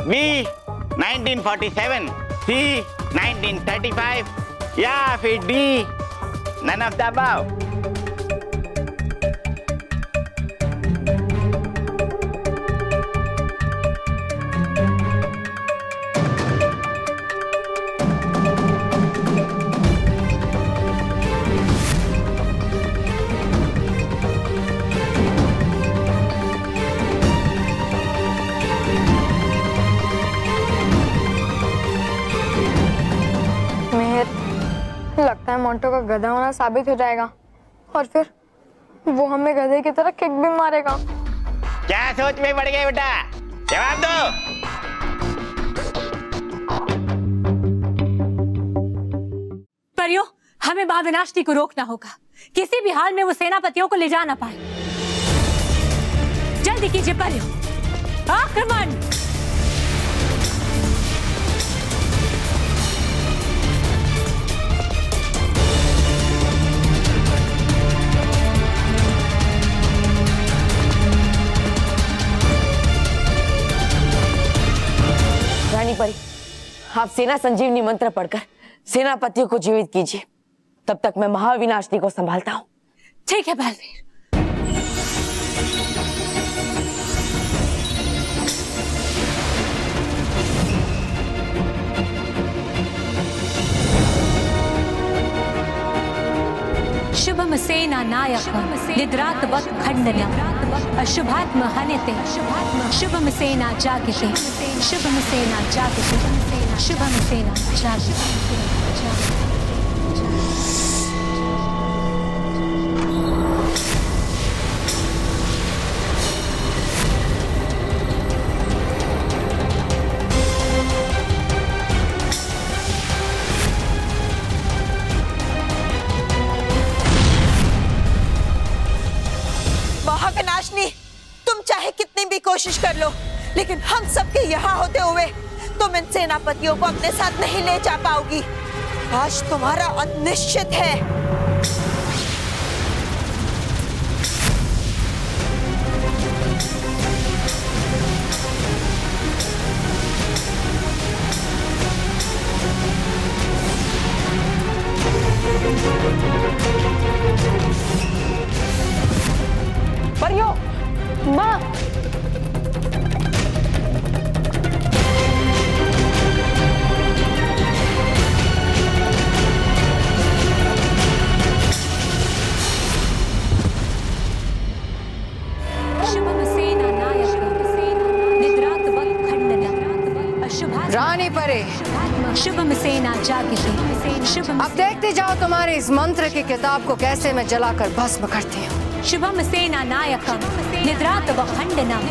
बी 1947, सी 1935 या फिर D none of the above. लगता है मोंटो का गधा होना साबित हो जाएगा और फिर वो हमें गधे की तरह किक भी मारेगा। क्या सोच में पड़ गए बेटा? जवाब दो। परियों, हमें महाविनाशनी को रोकना होगा। किसी भी हाल में वो सेनापतियों को ले जा ना पाए। जल्दी कीजिए परियों, आक्रमण। रानी परी, आप सेना संजीवनी मंत्र पढ़कर सेनापतियों को जीवित कीजिए, तब तक मैं महाविनाशनी को संभालता हूँ। ठीक है बलवीर। शुभम सेना नायक निद्रातवत् खंडनम् अशुभात्म हनिते शुभम सेना जागते शुभम सेना जागते शुभम सेना जागते। चाहे कितनी भी कोशिश कर लो, लेकिन हम सबके यहाँ होते हुए तुम इन सेनापतियों को अपने साथ नहीं ले जा पाओगी। आज तुम्हारा अंत निश्चित है। परियों, माँ, रानी परे, शुभम सेना जागृति, शुभम अब देखते जाओ तुम्हारे इस मंत्र की किताब को कैसे मैं जलाकर भस्म करती हूँ। शुभम सेना नायकम निद्रात व खंडनम।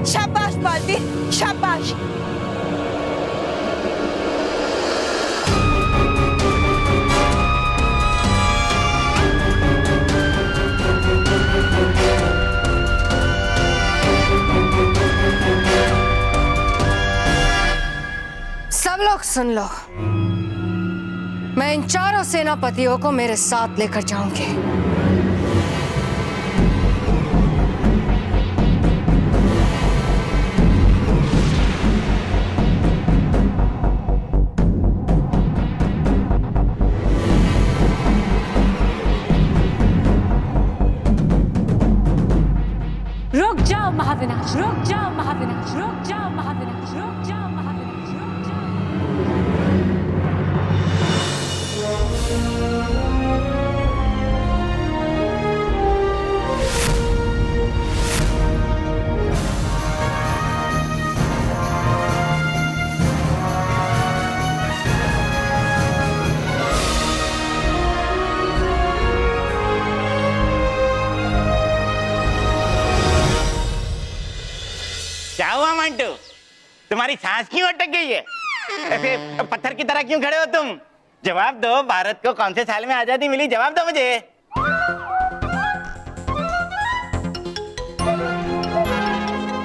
शाबाश बालवीर, शाबाश। सब लोग सुन लो, मैं इन चारों सेनापतियों को मेरे साथ लेकर जाऊंगी। रुक जाओ महाविनाश, रुक जाओ महाविनाश, रुक जाओ महाविनाश, रुक जाओ महाविनाश, रुक जाओ। क्या हुआ मंटू, तुम्हारी सांस क्यों अटक गई है? ऐसे पत्थर की तरह क्यों खड़े हो तुम? जवाब दो, भारत को कौन से साल में आजादी मिली? जवाब दो मुझे।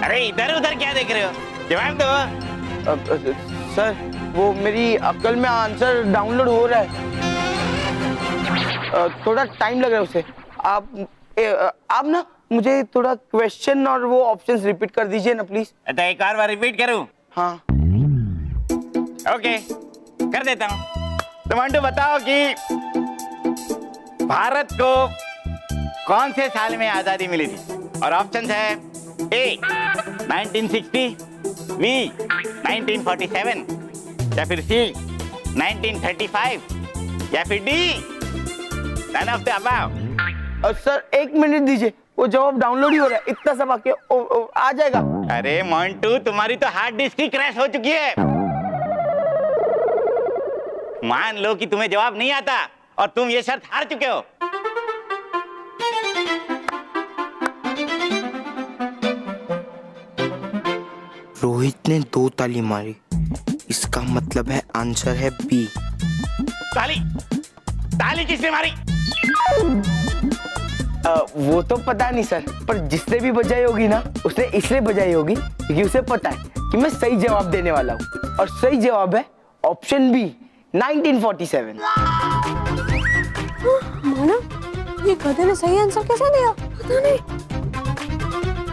अरे इधर उधर क्या देख रहे हो? जवाब दो। सर, वो मेरी अक्ल में आंसर डाउनलोड हो रहा है, थोड़ा टाइम लग रहा है उसे। आप ना मुझे थोड़ा क्वेश्चन और वो ऑप्शंस रिपीट कर दीजिए ना प्लीज। तो एक और बार रिपीट करूं? हाँ। ओके, कर देता हूं। तो मंटू बताओ कि भारत को कौन से साल में आजादी मिली थी? और ऑप्शंस है ए 1960, बी 1947, या फिर सी 1935, या फिर D none of the above. Sir एक मिनट दीजिए, वो जवाब डाउनलोड ही हो रहा है, इतना सब आके आ जाएगा। अरे मंटू, तुम्हारी तो हार्ड डिस्क ही क्रैश हो चुकी है। मान लो कि तुम्हें जवाब नहीं आता और तुम ये शर्त हार चुके हो। रोहित ने 2 ताली मारी, इसका मतलब है आंसर है बी। ताली? ताली किसने मारी? वो तो पता नहीं सर, पर जिसने भी बजाई होगी ना उसने इसलिए बजाई होगी क्योंकि उसे पता है कि मैं सही जवाब देने वाला हूँ, और सही जवाब है ऑप्शन बी 1947। माना ये गधे ने सही आंसर कैसे दिया, पता नहीं।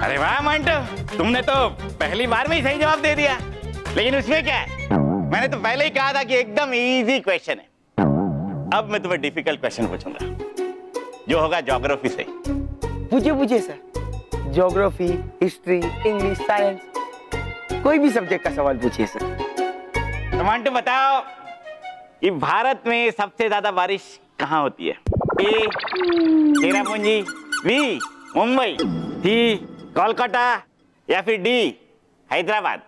अरे वाह मंटू, तुमने तो पहली बार में ही सही जवाब दे दिया। लेकिन उसमें क्या है, मैंने तो पहले ही कहा था कि एकदम इजी क्वेश्चन है। अब मैं तुम्हें डिफिकल्ट क्वेश्चन पूछूंगा, जो होगा ज्योग्राफी से। पूछिए sir, geography, history, English, science, कोई भी सब्जेक्ट का सवाल पूछिए सर। तो मंटू बताओ कि भारत में सबसे ज्यादा बारिश कहाँ होती है? ए चेरापूंजी, बी मुंबई, सी कोलकाता, या फिर डी हैदराबाद?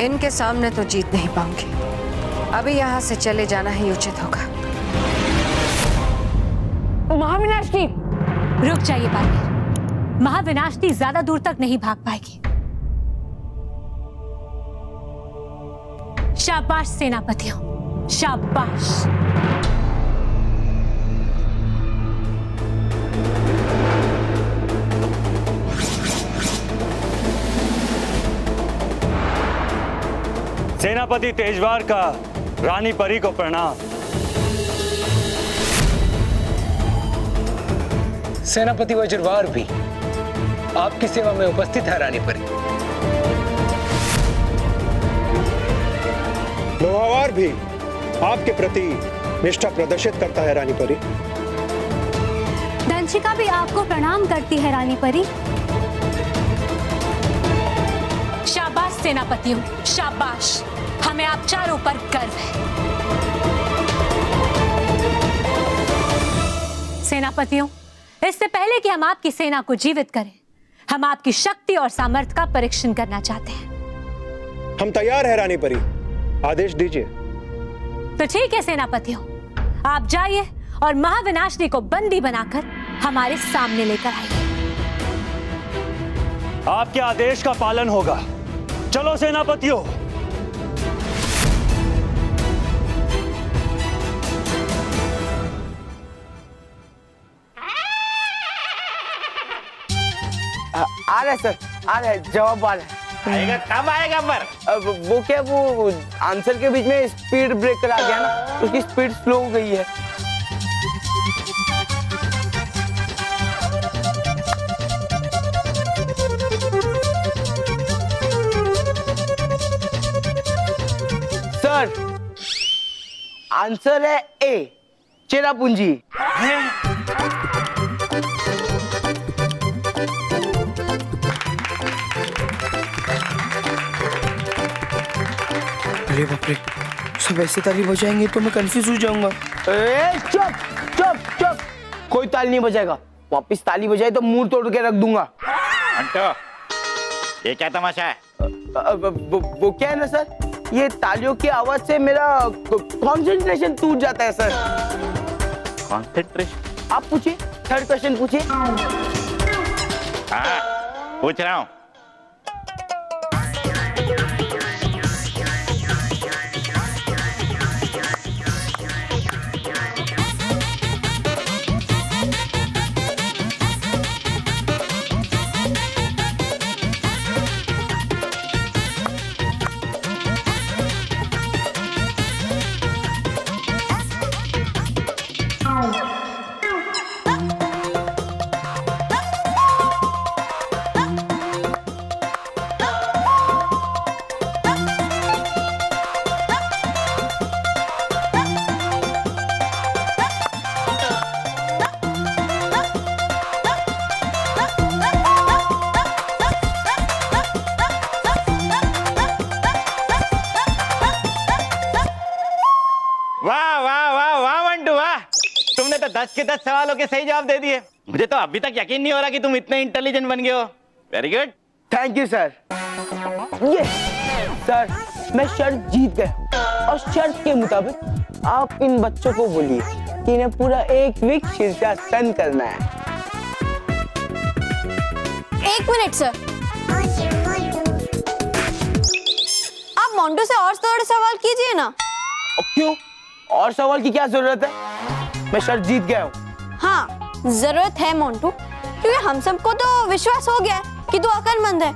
इनके सामने तो जीत नहीं पाऊंगी। अभी यहाँ से चले जाना ही उचित होगा। महाविनाशनी, रुक जाइए बालवीर, महाविनाशनी ज्यादा दूर तक नहीं भाग पाएगी। शाबाश सेनापतियों, शाबाश। सेनापति तेजवार का रानी परी को प्रणाम। सेनापति वज्रवार भी आपकी सेवा में उपस्थित है रानी परी। लोहावार भी आपके प्रति निष्ठा प्रदर्शित करता है रानी परी। दंशिका भी आपको प्रणाम करती है रानी परी। शाबाश सेनापतियों, शाबाश। हमें आप चारों पर गर्व है। सेनापतियों, इससे पहले कि हम आपकी सेना को जीवित करें, हम आपकी शक्ति और सामर्थ्य का परीक्षण करना चाहते हैं। हम तैयार हैं रानी परी, आदेश दीजिए। तो ठीक है सेनापतियों, आप जाइए और महाविनाशनी को बंदी बनाकर हमारे सामने लेकर आइए। आपके आदेश का पालन होगा। चलो सेनापतियों। आ रहा है सर, आ रहा है, जवाब आ रहा है। आएगा कब आएगा पर? अब वो क्या, वो आंसर के बीच में स्पीड ब्रेकर आ गया ना, उसकी स्पीड स्लो हो गई है। सर, आंसर है ए चेरापूंजी। अरे बाप रे, सब ऐसे ताली बजाएंगे तो मैं कंफ्यूज हो जाऊंगा। चुप चुप चुप, कोई ताली नहीं बजाएगा। वापिस ताली बजाए तो मुंह तोड़ के रख दूंगा। अंटो, ये क्या तमाशा है? वो क्या है ना सर, ये तालियों की आवाज से मेरा कंसंट्रेशन टूट जाता है सर। कंसंट्रेशन? आप पूछिए, थर्ड क्वेश्चन पूछिए। हाँ, पूछ रहा हूँ। 10 के 10 सवालों के सही जवाब दे दिए। मुझे तो अभी तक यकीन नहीं हो रहा कि तुम इतने इंटेलिजेंट बन गए हो। Very good. Thank you sir. ये सर, मैं शर्त जीत गया और शर्त के मुताबिक आप इन बच्चों को बोलिए कि इन्हें पूरा 1 वीक शीर्षासन करना है। 1 मिनट सर, आप मोंटू से और थोड़े सवाल कीजिए ना। क्यों? और सवाल की क्या जरूरत है? मैं शर्त जीत गया हूँ। हाँ, जरूरत है मोंटू, क्योंकि हम सबको तो विश्वास हो गया है कि तू अक्लमंद है,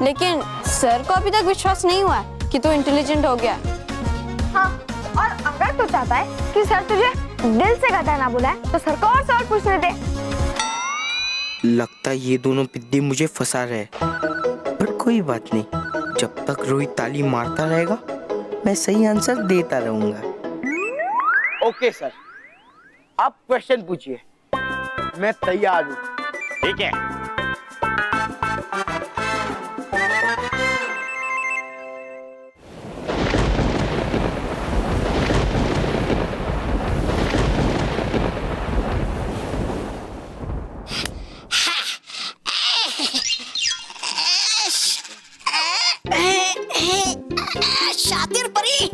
लेकिन सर को अभी तक विश्वास नहीं हुआ है कि तू इंटेलिजेंट हो गया। हाँ, और अगर तू चाहता है कि सर तुझे दिल से गधा ना बुलाए तो सर को और सवाल पूछने दे। लगता ये दोनों पिद्दी मुझे फंसा रहे, पर कोई बात नहीं, जब तक रोहित ताली मारता रहेगा मैं सही आंसर देता रहूंगा। ओके सर, आप क्वेश्चन पूछिए, मैं तैयार हूँ। ठीक है। शातिर परी,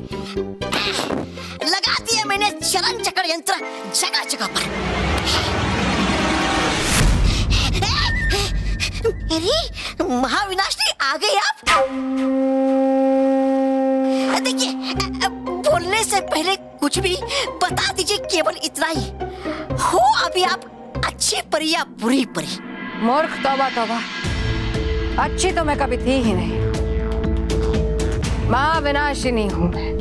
लगा दिया मैंने चरण चक्र यंत्र जगह जगह पर। अरे महाविनाशनी, आ गए आप। देखिए, बोलने से पहले कुछ भी बता दीजिए, केवल इतना ही। हो अभी आप अच्छी परी या बुरी परी? मूर्ख, तौबा तौबा, अच्छी तो मैं कभी थी ही नहीं। महाविनाशिनी हूं मैं।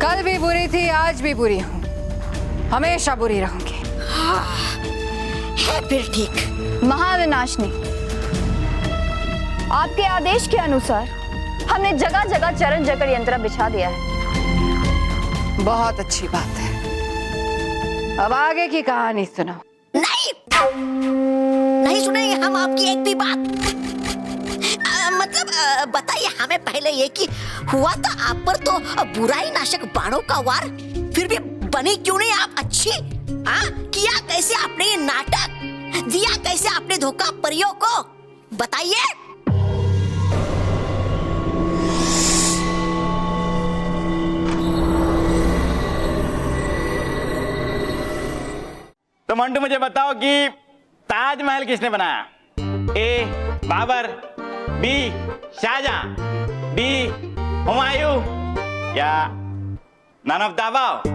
कल भी बुरी थी, आज भी बुरी हूं, हमेशा बुरी रहूंगी। है फिर ठीक। महाविनाशनी, आपके आदेश के अनुसार हमने जगह जगह चरण चक्र यंत्र बिछा दिया है। बहुत अच्छी बात है, अब आगे की कहानी सुनाओ। नहीं सुनेंगे हम आपकी एक भी बात। मतलब बताइए हमें पहले ये कि हुआ था आप पर तो बुराई नाशक बाणों का वार, फिर भी बनी क्यों नहीं आप अच्छी? हाँ, किया कैसे आपने ये नाटक, दिया कैसे आपने धोखा परियों को, बताइए। तो मंटू मुझे बताओ कि ताजमहल किसने बनाया? ए बाबर, बी शाहजहां, डी हुमायूं या नन ऑफ द अबव?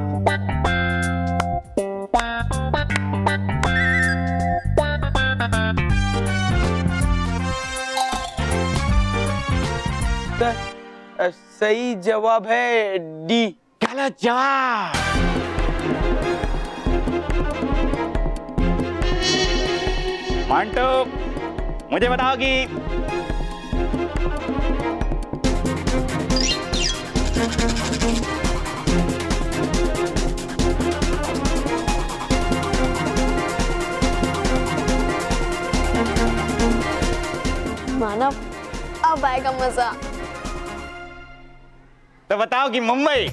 सही जवाब है डी। गलत जवाब। मंटू मुझे बताओ कि मानव, अब आएगा मजा। तो बताओ कि मुंबई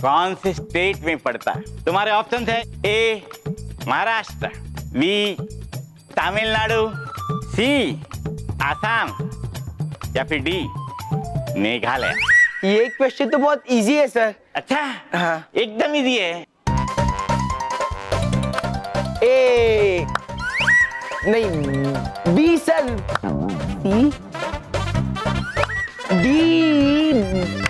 कौन से स्टेट में पड़ता है? तुम्हारे ऑप्शन है ए महाराष्ट्र, बी तमिलनाडु, सी आसाम या फिर डी मेघालय। ये क्वेश्चन तो बहुत इजी है सर। अच्छा, हाँ, एकदम इजी है। ए नहीं, बी सर। सी, डी।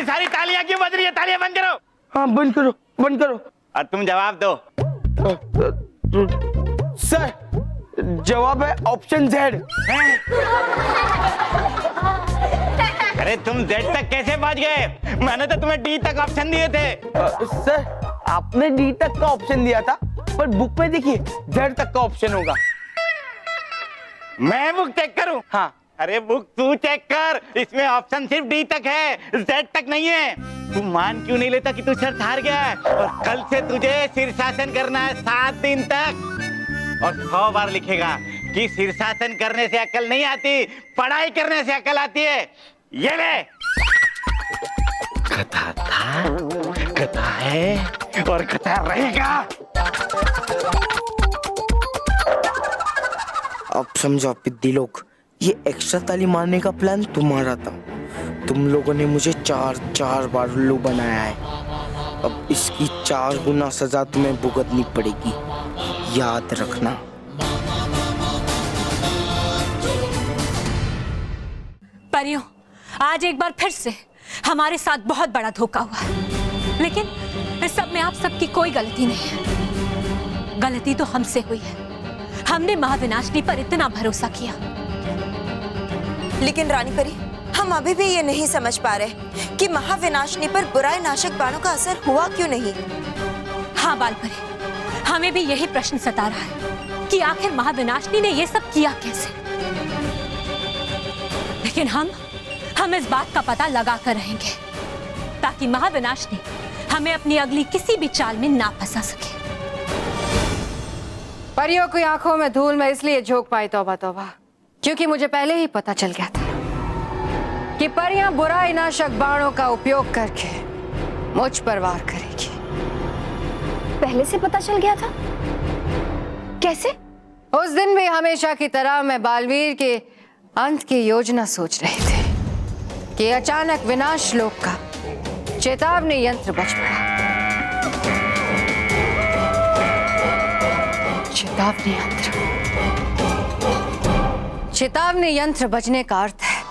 सारी तालियां क्यों बज रही है? तालियां बंद करो। हाँ, बंद करो, बंद करो। और तुम जवाब दो। सर, जवाब है ऑप्शन जेड। अरे तुम जेड तक कैसे पहुंच गए? मैंने तो तुम्हें डी तक ऑप्शन दिए थे। सर, आपने डी तक का ऑप्शन दिया था, पर बुक में देखिए जेड तक का ऑप्शन होगा। मैं बुक चेक करूं? हाँ। अरे बुक तू चेक कर, इसमें ऑप्शन सिर्फ डी तक है, जेड तक नहीं है। तू मान क्यों नहीं लेता कि तू शर्त हार गया है और कल से तुझे शीर्षासन करना है 7 दिन तक? और 100 बार लिखेगा कि शीर्षासन करने से अकल नहीं आती, पढ़ाई करने से अकल आती है। ये ले, कथा था, कथा है और कथा रहेगा। अब समझो पिद्दी लोग, ये एक्स्ट्रा ताली मारने का प्लान तुम्हारा था। तुम लोगों ने मुझे 4 बार उल्लू बनाया है। अब इसकी 4 गुना सजा तुम्हें भुगतनी पड़ेगी, याद रखना। परियों, आज एक बार फिर से हमारे साथ बहुत बड़ा धोखा हुआ है, लेकिन इस सब में आप सबकी कोई गलती नहीं है। गलती तो हमसे हुई है, हमने महाविनाशिनी पर इतना भरोसा किया। लेकिन रानी परी, हम अभी भी ये नहीं समझ पा रहे कि महाविनाशिनी पर बुराई नाशक बाणों का असर हुआ क्यों नहीं। हाँ बालपरी, हमें भी यही प्रश्न सता रहा है कि आखिर महाविनाशिनी ने ये सब किया कैसे। लेकिन हम इस बात का पता लगा कर रहेंगे ताकि महाविनाशिनी हमें अपनी अगली किसी भी चाल में ना फंसा सके। परियों की आंखों में धूल मैं इसलिए झोंक पाई, तौबा तौबा, क्योंकि मुझे पहले ही पता चल गया था कि परियां बुराई नाशक बाणों का उपयोग करके मुझ पर वार करेगी। पहले से पता चल गया था? कैसे? उस दिन भी हमेशा की तरह मैं बालवीर के अंत की योजना सोच रहे थे कि अचानक विनाश लोक का चेतावनी यंत्र बज पड़ा। चेतावनी यंत्र, चेतावनी यंत्र बजने का अर्थ है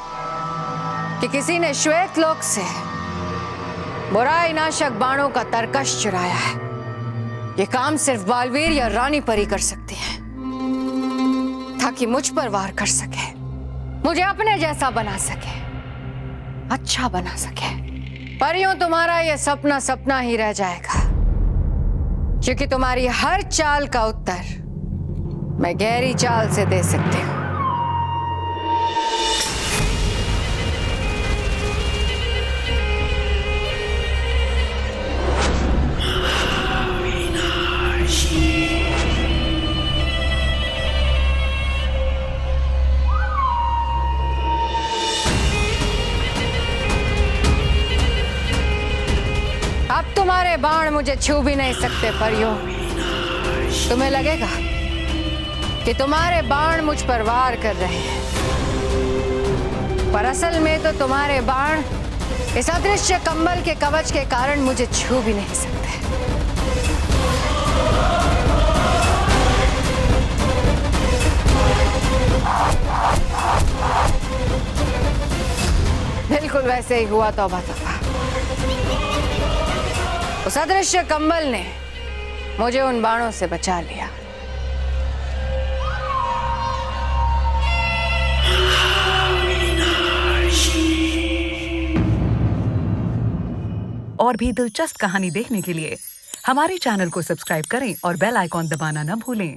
कि किसी ने श्वेत लोक से बुराई नाशक बाणों का तरकश चुराया है। ये काम सिर्फ बालवीर या रानी परी कर सकती है, ताकि मुझ पर वार कर सके, मुझे अपने जैसा बना सके, अच्छा बना सके। परियों, तुम्हारा यह सपना सपना ही रह जाएगा, क्योंकि तुम्हारी हर चाल का उत्तर मैं गहरी चाल से दे सकती हूँ। अब तुम्हारे बाण मुझे छू भी नहीं सकते परियों। तुम्हें लगेगा कि तुम्हारे बाण मुझ पर वार कर रहे हैं, पर असल में तो तुम्हारे बाण इस अदृश्य कंबल के कवच के कारण मुझे छू भी नहीं सकते। बिल्कुल वैसे ही हुआ, तौबा तौबा। उस अदृश्य कंबल ने मुझे उन बाणों से बचा लिया। और भी दिलचस्प कहानी देखने के लिए हमारे चैनल को सब्सक्राइब करें और बेल आइकॉन दबाना न भूलें।